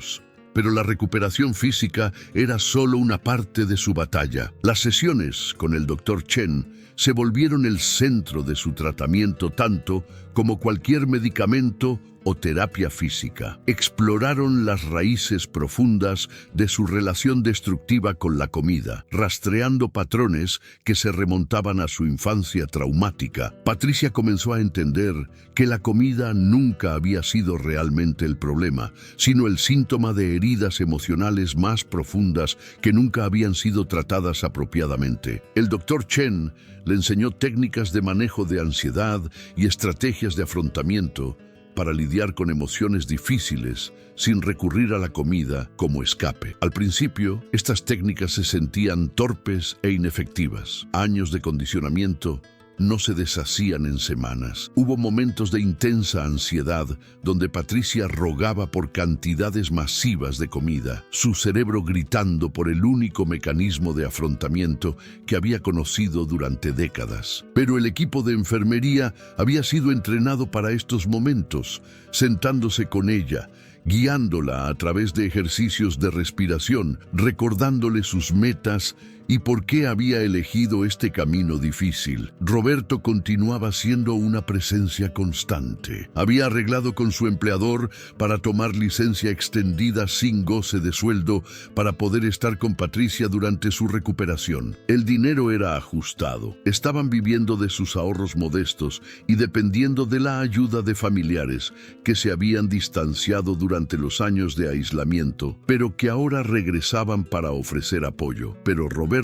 Pero la recuperación física era solo una parte de su batalla. Las sesiones con el Dr. Chen se volvieron el centro de su tratamiento tanto como cualquier medicamento o terapia física. Exploraron las raíces profundas de su relación destructiva con la comida, rastreando patrones que se remontaban a su infancia traumática. Patricia comenzó a entender que la comida nunca había sido realmente el problema, sino el síntoma de heridas emocionales más profundas que nunca habían sido tratadas apropiadamente. El Dr. Chen le enseñó técnicas de manejo de ansiedad y estrategias de afrontamiento para lidiar con emociones difíciles sin recurrir a la comida como escape. Al principio, estas técnicas se sentían torpes e inefectivas. Años de condicionamiento no se deshacían en semanas. Hubo momentos de intensa ansiedad donde Patricia rogaba por cantidades masivas de comida, su cerebro gritando por el único mecanismo de afrontamiento que había conocido durante décadas. Pero el equipo de enfermería había sido entrenado para estos momentos, sentándose con ella, guiándola a través de ejercicios de respiración, recordándole sus metas y por qué había elegido este camino difícil. Roberto continuaba siendo una presencia constante. Había arreglado con su empleador para tomar licencia extendida sin goce de sueldo para poder estar con Patricia durante su recuperación. El dinero era ajustado. Estaban viviendo de sus ahorros modestos y dependiendo de la ayuda de familiares que se habían distanciado durante los años de aislamiento, pero que ahora regresaban para ofrecer apoyo. Pero Roberto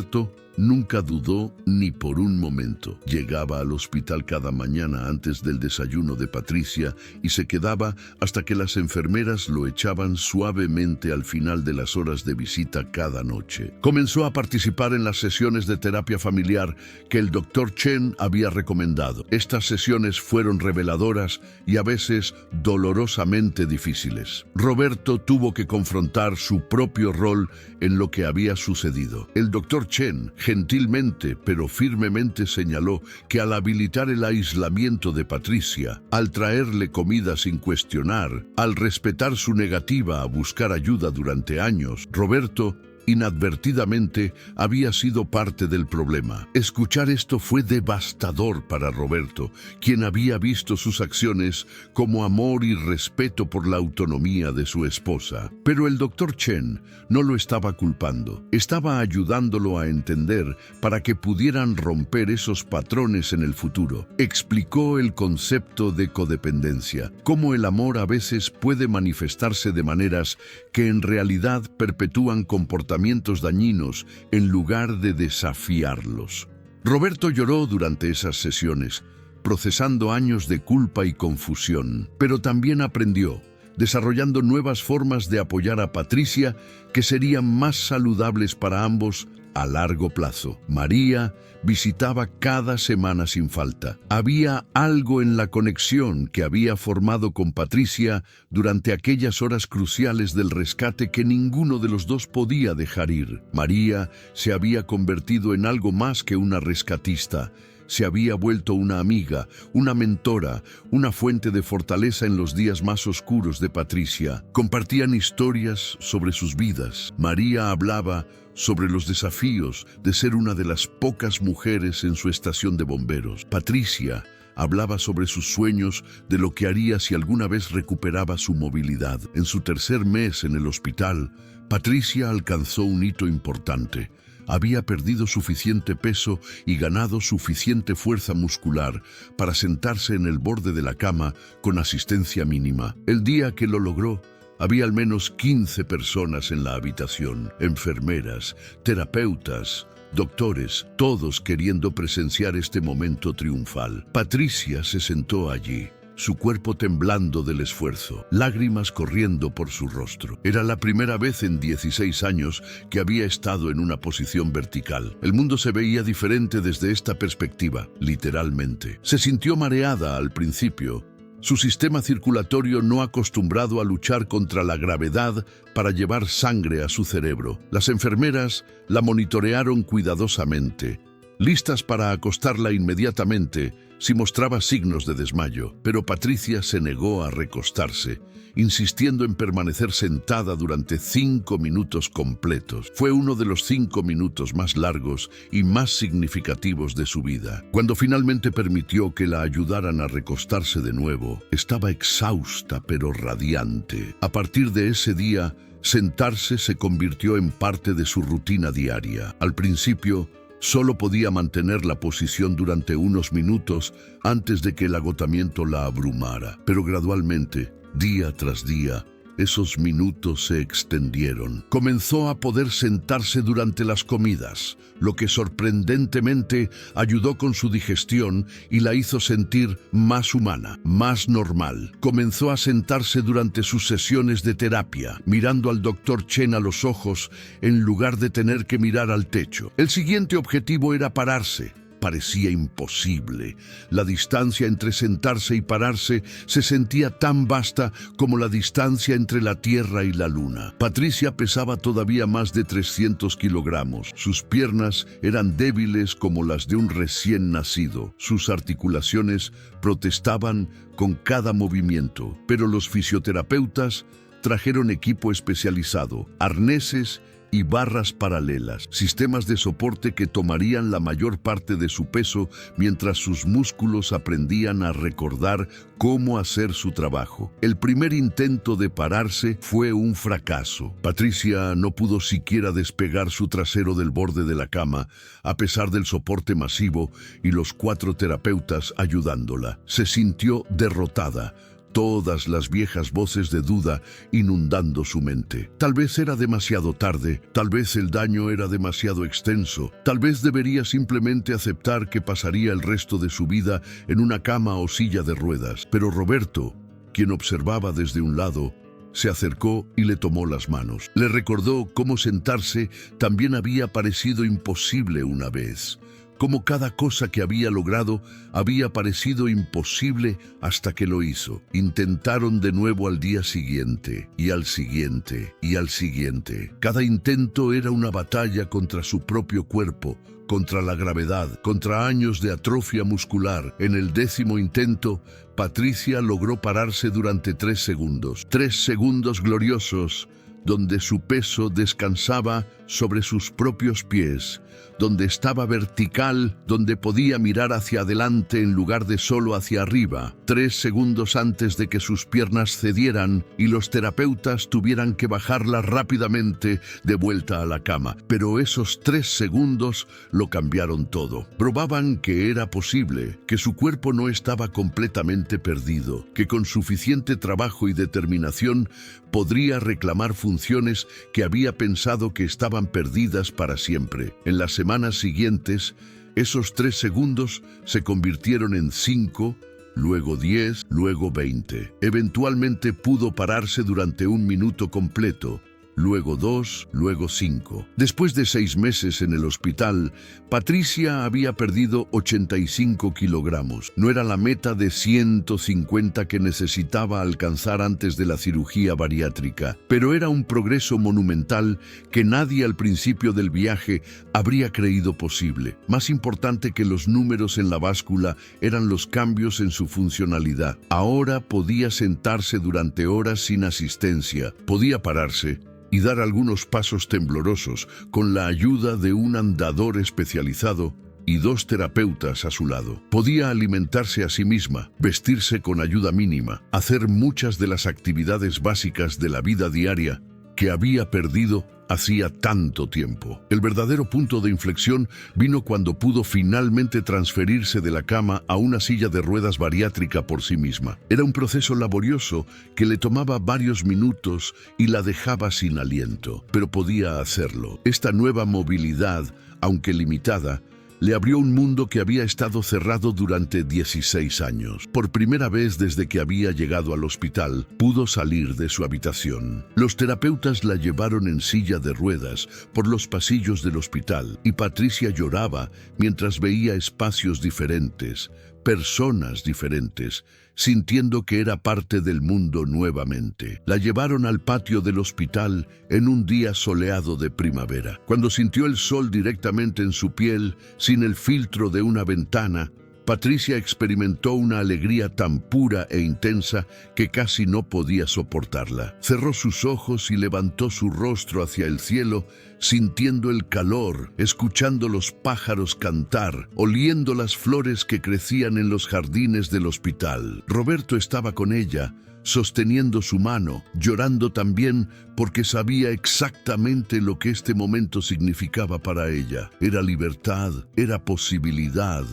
nunca dudó ni por un momento. Llegaba al hospital cada mañana antes del desayuno de Patricia y se quedaba hasta que las enfermeras lo echaban suavemente al final de las horas de visita cada noche. Comenzó a participar en las sesiones de terapia familiar que el Dr. Chen había recomendado. Estas sesiones fueron reveladoras y a veces dolorosamente difíciles. Roberto tuvo que confrontar su propio rol en lo que había sucedido. El Dr. Chen gentilmente pero firmemente señaló que al habilitar el aislamiento de Patricia, al traerle comida sin cuestionar, al respetar su negativa a buscar ayuda durante años, Roberto inadvertidamente había sido parte del problema. Escuchar esto fue devastador para Roberto, quien había visto sus acciones como amor y respeto por la autonomía de su esposa. Pero el Dr. Chen no lo estaba culpando, estaba ayudándolo a entender para que pudieran romper esos patrones en el futuro. Explicó el concepto de codependencia, cómo el amor a veces puede manifestarse de maneras que en realidad perpetúan comportamientos dañinos en lugar de desafiarlos. Roberto lloró durante esas sesiones, procesando años de culpa y confusión, pero también aprendió, desarrollando nuevas formas de apoyar a Patricia que serían más saludables para ambos a largo plazo. María visitaba cada semana sin falta. Había algo en la conexión que había formado con Patricia durante aquellas horas cruciales del rescate que ninguno de los dos podía dejar ir. María se había convertido en algo más que una rescatista. Se había vuelto una amiga, una mentora, una fuente de fortaleza en los días más oscuros de Patricia. Compartían historias sobre sus vidas. María hablaba sobre los desafíos de ser una de las pocas mujeres en su estación de bomberos. Patricia hablaba sobre sus sueños de lo que haría si alguna vez recuperaba su movilidad. En su tercer mes en el hospital, Patricia alcanzó un hito importante. Había perdido suficiente peso y ganado suficiente fuerza muscular para sentarse en el borde de la cama con asistencia mínima. El día que lo logró, había al menos 15 personas en la habitación, enfermeras, terapeutas, doctores, todos queriendo presenciar este momento triunfal. Patricia se sentó allí, su cuerpo temblando del esfuerzo, lágrimas corriendo por su rostro. Era la primera vez en 16 años que había estado en una posición vertical. El mundo se veía diferente desde esta perspectiva, literalmente. Se sintió mareada al principio. Su sistema circulatorio no acostumbrado a luchar contra la gravedad para llevar sangre a su cerebro. Las enfermeras la monitorearon cuidadosamente, listas para acostarla inmediatamente si mostraba signos de desmayo. Pero Patricia se negó a recostarse, insistiendo en permanecer sentada durante 5 minutos completos. Fue uno de los 5 minutos más largos y más significativos de su vida. Cuando finalmente permitió que la ayudaran a recostarse de nuevo, estaba exhausta pero radiante. A partir de ese día, sentarse se convirtió en parte de su rutina diaria. Al principio, solo podía mantener la posición durante unos minutos antes de que el agotamiento la abrumara, pero gradualmente, día tras día, esos minutos se extendieron. Comenzó a poder sentarse durante las comidas, lo que sorprendentemente ayudó con su digestión y la hizo sentir más humana, más normal. Comenzó a sentarse durante sus sesiones de terapia, mirando al doctor Chen a los ojos en lugar de tener que mirar al techo. El siguiente objetivo era pararse. Parecía imposible. La distancia entre sentarse y pararse se sentía tan vasta como la distancia entre la Tierra y la Luna. Patricia pesaba todavía más de 300 kilogramos. Sus piernas eran débiles como las de un recién nacido. Sus articulaciones protestaban con cada movimiento, pero los fisioterapeutas trajeron equipo especializado, arneses y barras paralelas, sistemas de soporte que tomarían la mayor parte de su peso mientras sus músculos aprendían a recordar cómo hacer su trabajo. El primer intento de pararse fue un fracaso. Patricia no pudo siquiera despegar su trasero del borde de la cama, a pesar del soporte masivo y los 4 terapeutas ayudándola. Se sintió derrotada, todas las viejas voces de duda inundando su mente. Tal vez era demasiado tarde, tal vez el daño era demasiado extenso, tal vez debería simplemente aceptar que pasaría el resto de su vida en una cama o silla de ruedas. Pero Roberto, quien observaba desde un lado, se acercó y le tomó las manos. Le recordó cómo sentarse también había parecido imposible una vez. Como cada cosa que había logrado había parecido imposible hasta que lo hizo. Intentaron de nuevo al día siguiente, y al siguiente, y al siguiente. Cada intento era una batalla contra su propio cuerpo, contra la gravedad, contra años de atrofia muscular. En el 10º intento, Patricia logró pararse durante 3 segundos. 3 segundos gloriosos, donde su peso descansaba sobre sus propios pies, donde estaba vertical, donde podía mirar hacia adelante en lugar de solo hacia arriba. 3 segundos antes de que sus piernas cedieran y los terapeutas tuvieran que bajarla rápidamente de vuelta a la cama. Pero esos 3 segundos lo cambiaron todo. Probaban que era posible, que su cuerpo no estaba completamente perdido, que con suficiente trabajo y determinación podría reclamar funciones que había pensado que estaban perdidas para siempre. En las semanas siguientes, esos 3 segundos se convirtieron en 5, luego 10, luego 20. Eventualmente pudo pararse durante 1 minuto completo, luego 2, luego 5. Después de 6 meses en el hospital, Patricia había perdido 85 kilogramos. No era la meta de 150 que necesitaba alcanzar antes de la cirugía bariátrica, pero era un progreso monumental que nadie al principio del viaje habría creído posible. Más importante que los números en la báscula eran los cambios en su funcionalidad. Ahora podía sentarse durante horas sin asistencia, podía pararse y dar algunos pasos temblorosos con la ayuda de un andador especializado y 2 terapeutas a su lado. Podía alimentarse a sí misma, vestirse con ayuda mínima, hacer muchas de las actividades básicas de la vida diaria que había perdido hacía tanto tiempo. El verdadero punto de inflexión vino cuando pudo finalmente transferirse de la cama a una silla de ruedas bariátrica por sí misma. Era un proceso laborioso que le tomaba varios minutos y la dejaba sin aliento, pero podía hacerlo. Esta nueva movilidad, aunque limitada, le abrió un mundo que había estado cerrado durante 16 años. Por primera vez desde que había llegado al hospital, pudo salir de su habitación. Los terapeutas la llevaron en silla de ruedas por los pasillos del hospital y Patricia lloraba mientras veía espacios diferentes, personas diferentes, sintiendo que era parte del mundo nuevamente. La llevaron al patio del hospital en un día soleado de primavera. Cuando sintió el sol directamente en su piel, sin el filtro de una ventana, Patricia experimentó una alegría tan pura e intensa que casi no podía soportarla. Cerró sus ojos y levantó su rostro hacia el cielo, sintiendo el calor, escuchando los pájaros cantar, oliendo las flores que crecían en los jardines del hospital. Roberto estaba con ella, sosteniendo su mano, llorando también porque sabía exactamente lo que este momento significaba para ella. Era libertad, era posibilidad,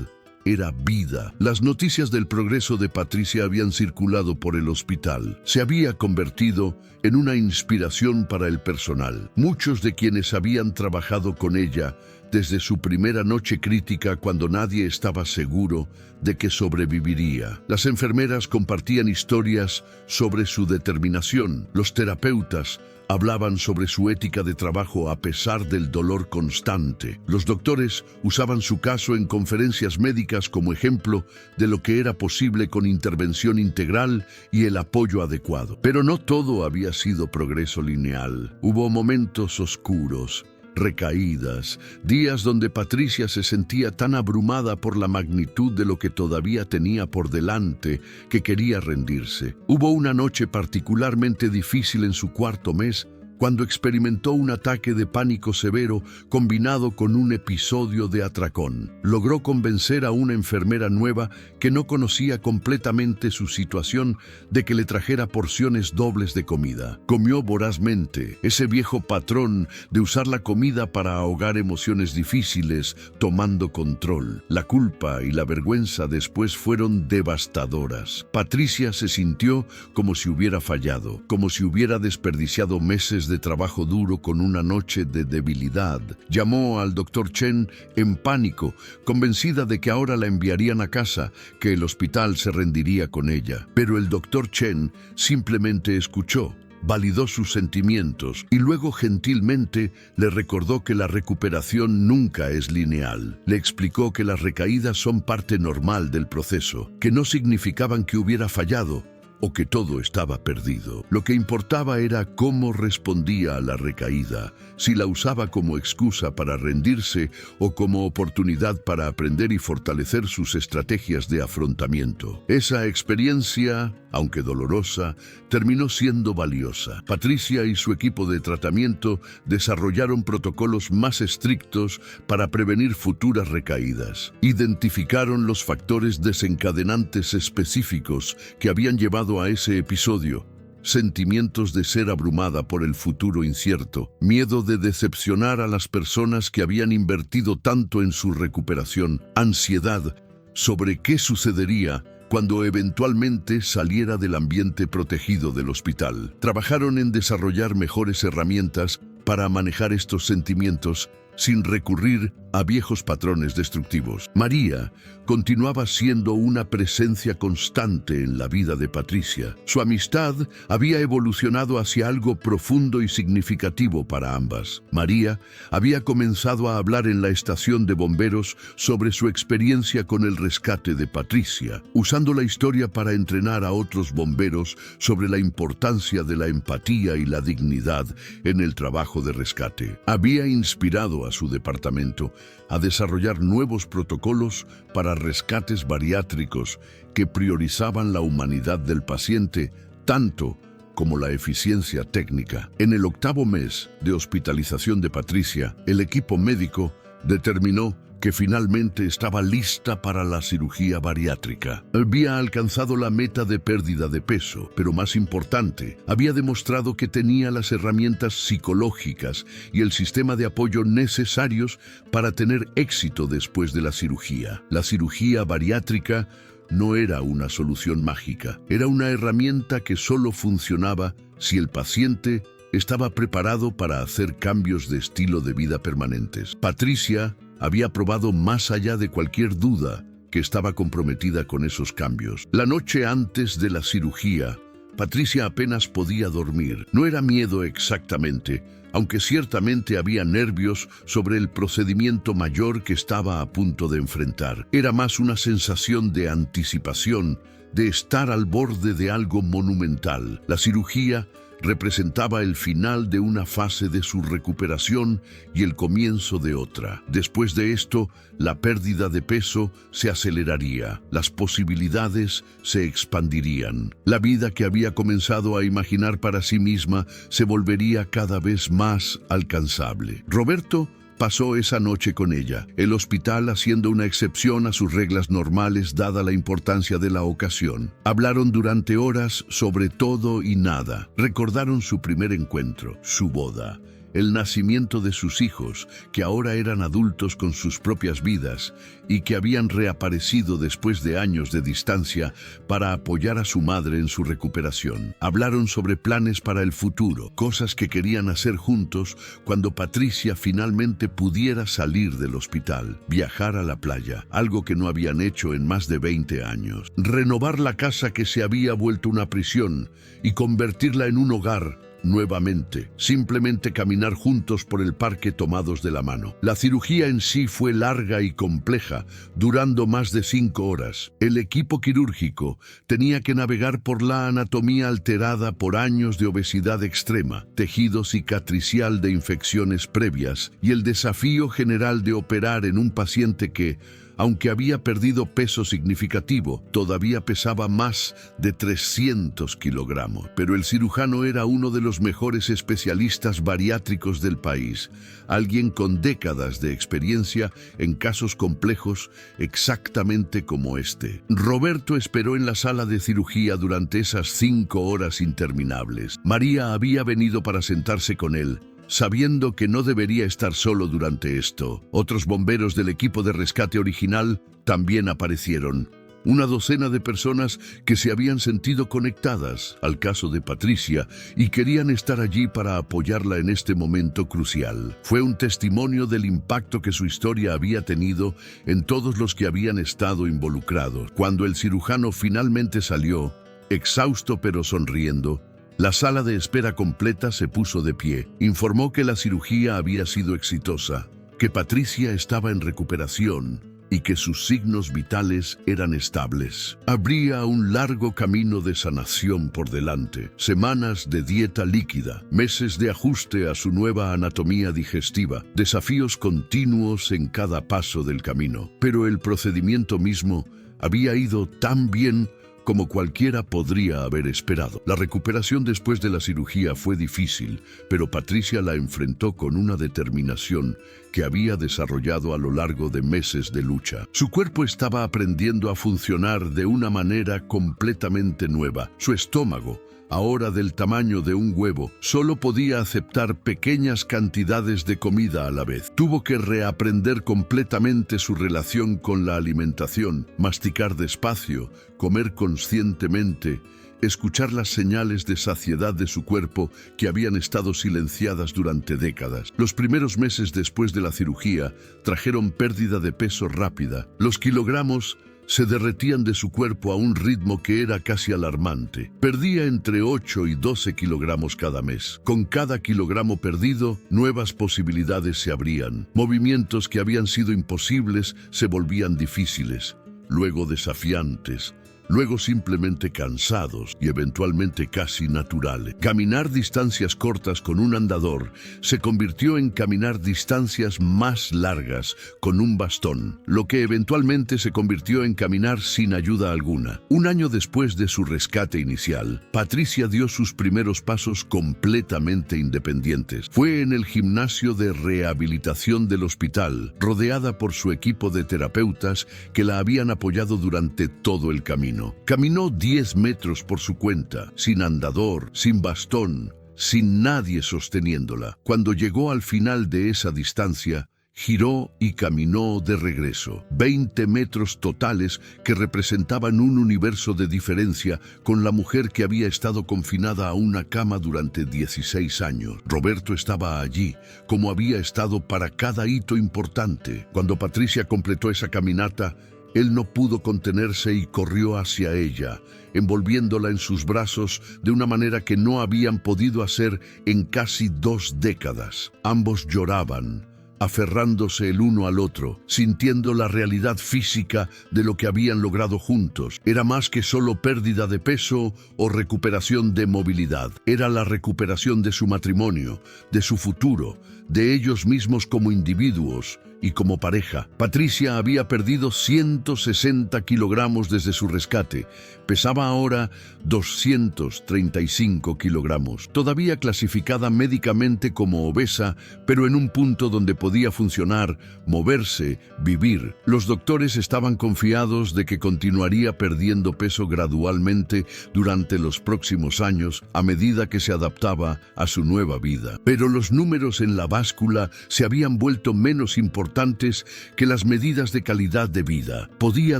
era vida. Las noticias del progreso de Patricia habían circulado por el hospital. Se había convertido en una inspiración para el personal. Muchos de quienes habían trabajado con ella desde su primera noche crítica, cuando nadie estaba seguro de que sobreviviría. Las enfermeras compartían historias sobre su determinación. Los terapeutas hablaban sobre su ética de trabajo a pesar del dolor constante. Los doctores usaban su caso en conferencias médicas como ejemplo de lo que era posible con intervención integral y el apoyo adecuado. Pero no todo había sido progreso lineal. Hubo momentos oscuros, recaídas, días donde Patricia se sentía tan abrumada por la magnitud de lo que todavía tenía por delante que quería rendirse. Hubo una noche particularmente difícil en su cuarto mes, cuando experimentó un ataque de pánico severo combinado con un episodio de atracón. Logró convencer a una enfermera nueva que no conocía completamente su situación de que le trajera porciones dobles de comida. Comió vorazmente, ese viejo patrón de usar la comida para ahogar emociones difíciles, tomando control. La culpa y la vergüenza después fueron devastadoras. Patricia se sintió como si hubiera fallado, como si hubiera desperdiciado meses de trabajo duro con una noche de debilidad. Llamó al Dr. Chen en pánico, convencida de que ahora la enviarían a casa, que el hospital se rendiría con ella. Pero el Dr. Chen simplemente escuchó, validó sus sentimientos y luego gentilmente le recordó que la recuperación nunca es lineal. Le explicó que las recaídas son parte normal del proceso, que no significaban que hubiera fallado o que todo estaba perdido. Lo que importaba era cómo respondía a la recaída, si la usaba como excusa para rendirse o como oportunidad para aprender y fortalecer sus estrategias de afrontamiento. Esa experiencia, aunque dolorosa, terminó siendo valiosa. Patricia y su equipo de tratamiento desarrollaron protocolos más estrictos para prevenir futuras recaídas. Identificaron los factores desencadenantes específicos que habían llevado a ese episodio: sentimientos de ser abrumada por el futuro incierto, miedo de decepcionar a las personas que habían invertido tanto en su recuperación, ansiedad sobre qué sucedería cuando eventualmente saliera del ambiente protegido del hospital. Trabajaron en desarrollar mejores herramientas para manejar estos sentimientos sin recurrir a viejos patrones destructivos. María continuaba siendo una presencia constante en la vida de Patricia. Su amistad había evolucionado hacia algo profundo y significativo para ambas. María había comenzado a hablar en la estación de bomberos sobre su experiencia con el rescate de Patricia, usando la historia para entrenar a otros bomberos sobre la importancia de la empatía y la dignidad en el trabajo de rescate. Había inspirado a su departamento a desarrollar nuevos protocolos para rescates bariátricos que priorizaban la humanidad del paciente tanto como la eficiencia técnica. En el 8º mes de hospitalización de Patricia, el equipo médico determinó que finalmente estaba lista para la cirugía bariátrica. Había alcanzado la meta de pérdida de peso, pero más importante, había demostrado que tenía las herramientas psicológicas y el sistema de apoyo necesarios para tener éxito después de la cirugía. La cirugía bariátrica no era una solución mágica, era una herramienta que solo funcionaba si el paciente estaba preparado para hacer cambios de estilo de vida permanentes. Patricia había probado más allá de cualquier duda que estaba comprometida con esos cambios. La noche antes de la cirugía, Patricia apenas podía dormir. No era miedo exactamente, aunque ciertamente había nervios sobre el procedimiento mayor que estaba a punto de enfrentar. Era más una sensación de anticipación, de estar al borde de algo monumental. La cirugía representaba el final de una fase de su recuperación y el comienzo de otra. Después de esto, la pérdida de peso se aceleraría, las posibilidades se expandirían. La vida que había comenzado a imaginar para sí misma se volvería cada vez más alcanzable. Roberto pasó esa noche con ella, el hospital haciendo una excepción a sus reglas normales dada la importancia de la ocasión. Hablaron durante horas sobre todo y nada. Recordaron su primer encuentro, su boda, el nacimiento de sus hijos, que ahora eran adultos con sus propias vidas y que habían reaparecido después de años de distancia para apoyar a su madre en su recuperación. Hablaron sobre planes para el futuro, cosas que querían hacer juntos cuando Patricia finalmente pudiera salir del hospital, viajar a la playa, algo que no habían hecho en más de 20 años, renovar la casa que se había vuelto una prisión y convertirla en un hogar nuevamente, simplemente caminar juntos por el parque tomados de la mano. La cirugía en sí fue larga y compleja, durando más de 5 horas. El equipo quirúrgico tenía que navegar por la anatomía alterada por años de obesidad extrema, tejido cicatricial de infecciones previas y el desafío general de operar en un paciente que, aunque había perdido peso significativo, todavía pesaba más de 300 kilogramos. Pero el cirujano era uno de los mejores especialistas bariátricos del país, alguien con décadas de experiencia en casos complejos exactamente como este. Roberto esperó en la sala de cirugía durante esas 5 horas interminables. María había venido para sentarse con él, sabiendo que no debería estar solo durante esto. Otros bomberos del equipo de rescate original también aparecieron. Una docena de personas que se habían sentido conectadas al caso de Patricia y querían estar allí para apoyarla en este momento crucial. Fue un testimonio del impacto que su historia había tenido en todos los que habían estado involucrados. Cuando el cirujano finalmente salió, exhausto pero sonriendo, la sala de espera completa se puso de pie. Informó que la cirugía había sido exitosa, que Patricia estaba en recuperación y que sus signos vitales eran estables. Habría un largo camino de sanación por delante, semanas de dieta líquida, meses de ajuste a su nueva anatomía digestiva, desafíos continuos en cada paso del camino. Pero el procedimiento mismo había ido tan bien como cualquiera podría haber esperado. La recuperación después de la cirugía fue difícil, pero Patricia la enfrentó con una determinación que había desarrollado a lo largo de meses de lucha. Su cuerpo estaba aprendiendo a funcionar de una manera completamente nueva. Su estómago, ahora del tamaño de un huevo, solo podía aceptar pequeñas cantidades de comida a la vez. Tuvo que reaprender completamente su relación con la alimentación, masticar despacio, comer conscientemente, escuchar las señales de saciedad de su cuerpo que habían estado silenciadas durante décadas. Los primeros meses después de la cirugía trajeron pérdida de peso rápida. Los kilogramos se derretían de su cuerpo a un ritmo que era casi alarmante. Perdía entre 8 y 12 kilogramos cada mes. Con cada kilogramo perdido, nuevas posibilidades se abrían. Movimientos que habían sido imposibles se volvían difíciles, luego desafiantes, luego simplemente cansados y eventualmente casi naturales. Caminar distancias cortas con un andador se convirtió en caminar distancias más largas con un bastón, lo que eventualmente se convirtió en caminar sin ayuda alguna. Un año después de su rescate inicial, Patricia dio sus primeros pasos completamente independientes. Fue en el gimnasio de rehabilitación del hospital, rodeada por su equipo de terapeutas que la habían apoyado durante todo el camino. Caminó 10 metros por su cuenta, sin andador, sin bastón, sin nadie sosteniéndola. Cuando llegó al final de esa distancia, giró y caminó de regreso. 20 metros totales que representaban un universo de diferencia con la mujer que había estado confinada a una cama durante 16 años. Roberto estaba allí, como había estado para cada hito importante. Cuando Patricia completó esa caminata, Él no pudo contenerse y corrió hacia ella, envolviéndola en sus brazos de una manera que no habían podido hacer en casi 2 décadas. Ambos lloraban, aferrándose el uno al otro, sintiendo la realidad física de lo que habían logrado juntos. Era más que solo pérdida de peso o recuperación de movilidad. Era la recuperación de su matrimonio, de su futuro, de ellos mismos como individuos y como pareja. Patricia había perdido 160 kilogramos desde su rescate. Pesaba ahora 235 kilogramos. Todavía clasificada médicamente como obesa, pero en un punto donde podía funcionar, moverse, vivir. Los doctores estaban confiados de que continuaría perdiendo peso gradualmente durante los próximos años a medida que se adaptaba a su nueva vida. Pero los números en la báscula se habían vuelto menos importantes que las medidas de calidad de vida. Podía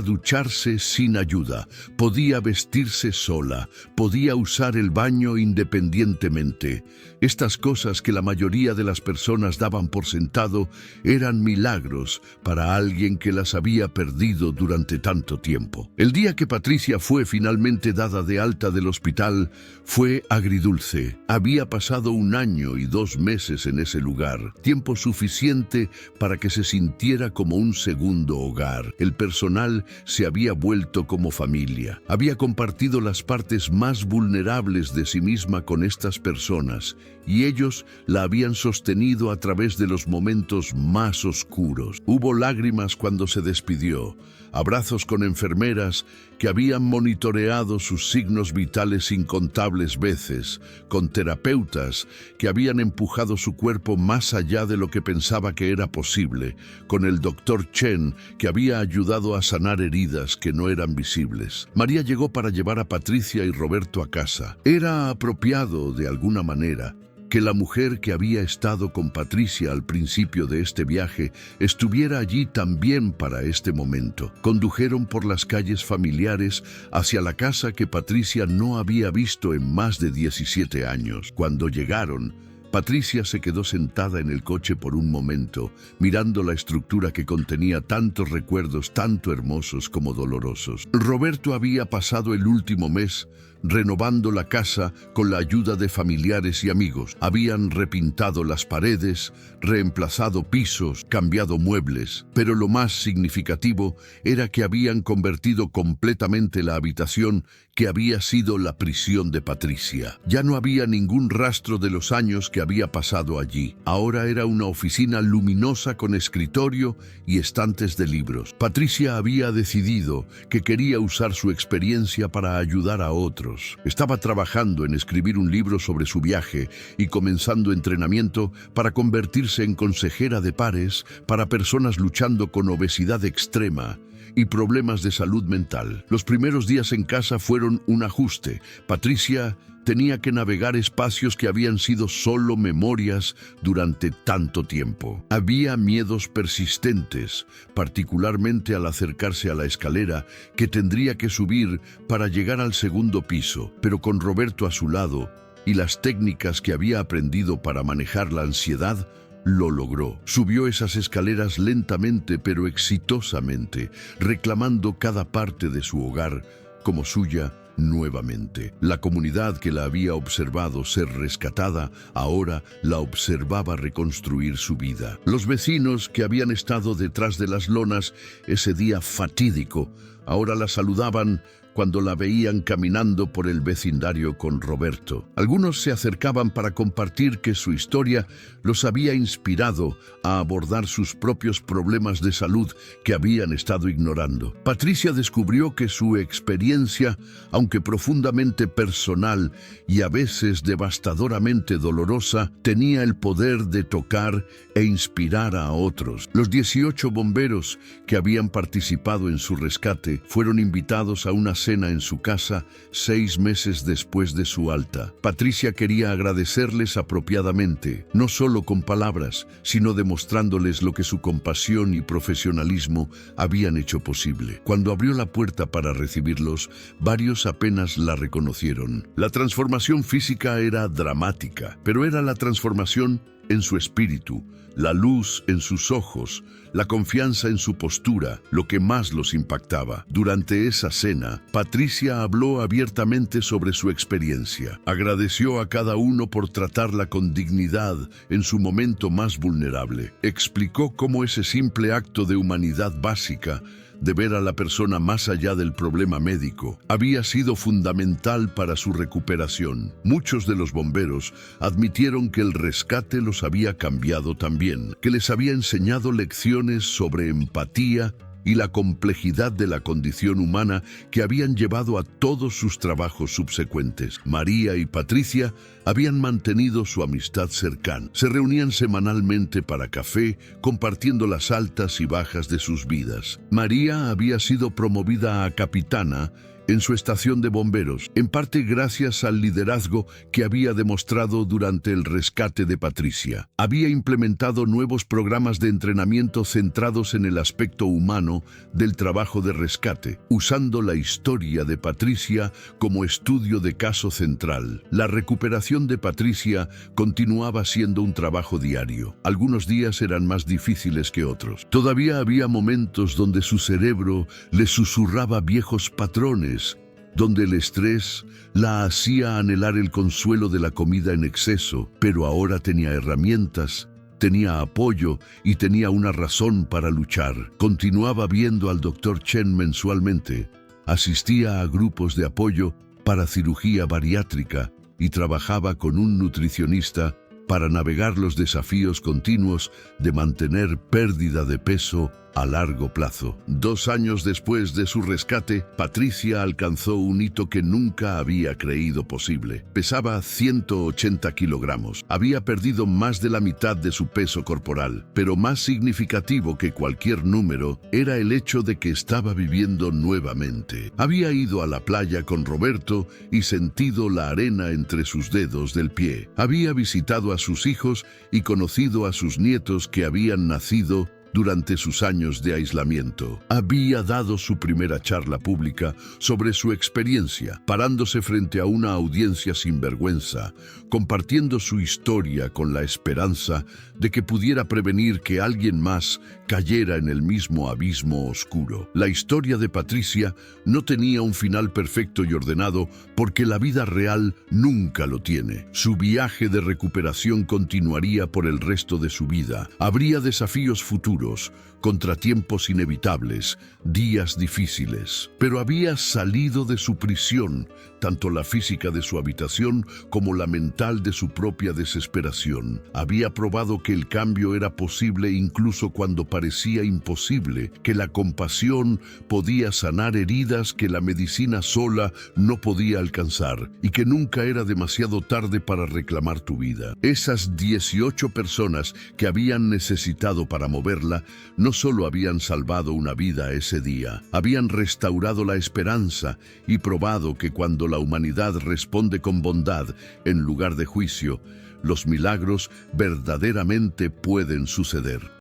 ducharse sin ayuda, podía vestirse sola, podía usar el baño independientemente. Estas cosas que la mayoría de las personas daban por sentado eran milagros para alguien que las había perdido durante tanto tiempo. El día que Patricia fue finalmente dada de alta del hospital fue agridulce. Había pasado 1 año y 2 meses en ese lugar, tiempo suficiente para que se sintiera como un segundo hogar. El personal se había vuelto como familia. Había compartido las partes más vulnerables de sí misma con estas personas y ellos la habían sostenido a través de los momentos más oscuros. Hubo lágrimas cuando se despidió, abrazos con enfermeras que habían monitoreado sus signos vitales incontables veces, con terapeutas que habían empujado su cuerpo más allá de lo que pensaba que era posible, con el doctor Chen que había ayudado a sanar heridas que no eran visibles. María llegó para llevar a Patricia y Roberto a casa. Era apropiado, de alguna manera, que la mujer que había estado con Patricia al principio de este viaje estuviera allí también para este momento. Condujeron por las calles familiares hacia la casa que Patricia no había visto en más de 17 años. Cuando llegaron, Patricia se quedó sentada en el coche por un momento, mirando la estructura que contenía tantos recuerdos, tanto hermosos como dolorosos. Roberto había pasado el último mes renovando la casa con la ayuda de familiares y amigos. Habían repintado las paredes, reemplazado pisos, cambiado muebles, pero lo más significativo era que habían convertido completamente la habitación que había sido la prisión de Patricia. Ya no había ningún rastro de los años que había pasado allí. Ahora era una oficina luminosa con escritorio y estantes de libros. Patricia había decidido que quería usar su experiencia para ayudar a otros. Estaba trabajando en escribir un libro sobre su viaje y comenzando entrenamiento para convertirse en consejera de pares para personas luchando con obesidad extrema y problemas de salud mental. Los primeros días en casa fueron un ajuste. Patricia tenía que navegar espacios que habían sido solo memorias durante tanto tiempo. Había miedos persistentes, particularmente al acercarse a la escalera que tendría que subir para llegar al segundo piso, pero con Roberto a su lado y las técnicas que había aprendido para manejar la ansiedad, lo logró. Subió esas escaleras lentamente pero exitosamente, reclamando cada parte de su hogar como suya nuevamente. La comunidad que la había observado ser rescatada, ahora la observaba reconstruir su vida. Los vecinos que habían estado detrás de las lonas ese día fatídico, ahora la saludaban cuando la veían caminando por el vecindario con Roberto. Algunos se acercaban para compartir que su historia los había inspirado a abordar sus propios problemas de salud que habían estado ignorando. Patricia descubrió que su experiencia, aunque profundamente personal y a veces devastadoramente dolorosa, tenía el poder de tocar e inspirar a otros. Los 18 bomberos que habían participado en su rescate fueron invitados a una cena en su casa 6 meses después de su alta. Patricia quería agradecerles apropiadamente, no solo con palabras, sino demostrándoles lo que su compasión y profesionalismo habían hecho posible. Cuando abrió la puerta para recibirlos, varios apenas la reconocieron. La transformación física era dramática, pero era la transformación en su espíritu, la luz en sus ojos, la confianza en su postura, lo que más los impactaba. Durante esa cena, Patricia habló abiertamente sobre su experiencia. Agradeció a cada uno por tratarla con dignidad en su momento más vulnerable. Explicó cómo ese simple acto de humanidad básica, de ver a la persona más allá del problema médico, había sido fundamental para su recuperación. Muchos de los bomberos admitieron que el rescate los había cambiado también, que les había enseñado lecciones sobre empatía y la complejidad de la condición humana que habían llevado a todos sus trabajos subsecuentes. María y Patricia habían mantenido su amistad cercana. Se reunían semanalmente para café, compartiendo las altas y bajas de sus vidas. María había sido promovida a capitana en su estación de bomberos, en parte gracias al liderazgo que había demostrado durante el rescate de Patricia. Había implementado nuevos programas de entrenamiento centrados en el aspecto humano del trabajo de rescate, usando la historia de Patricia como estudio de caso central. La recuperación de Patricia continuaba siendo un trabajo diario. Algunos días eran más difíciles que otros. Todavía había momentos donde su cerebro le susurraba viejos patrones, donde el estrés la hacía anhelar el consuelo de la comida en exceso, pero ahora tenía herramientas, tenía apoyo y tenía una razón para luchar. Continuaba viendo al Dr. Chen mensualmente, asistía a grupos de apoyo para cirugía bariátrica y trabajaba con un nutricionista para navegar los desafíos continuos de mantener pérdida de peso a largo plazo. 2 años después de su rescate, Patricia alcanzó un hito que nunca había creído posible. Pesaba 180 kilogramos. Había perdido más de la mitad de su peso corporal, pero más significativo que cualquier número era el hecho de que estaba viviendo nuevamente. Había ido a la playa con Roberto y sentido la arena entre sus dedos del pie. Había visitado a sus hijos y conocido a sus nietos que habían nacido durante sus años de aislamiento. Había dado su primera charla pública sobre su experiencia, parándose frente a una audiencia sin vergüenza, compartiendo su historia con la esperanza de que pudiera prevenir que alguien más cayera en el mismo abismo oscuro. La historia de Patricia no tenía un final perfecto y ordenado porque la vida real nunca lo tiene. Su viaje de recuperación continuaría por el resto de su vida. Habría desafíos futuros, contratiempos inevitables, días difíciles. Pero había salido de su prisión, tanto la física de su habitación como la mental de su propia desesperación. Había probado que el cambio era posible incluso cuando parecía imposible, que la compasión podía sanar heridas que la medicina sola no podía alcanzar y que nunca era demasiado tarde para reclamar tu vida. Esas 18 personas que habían necesitado para moverla no solo habían salvado una vida ese día, habían restaurado la esperanza y probado que cuando la humanidad responde con bondad en lugar de juicio, los milagros verdaderamente pueden suceder.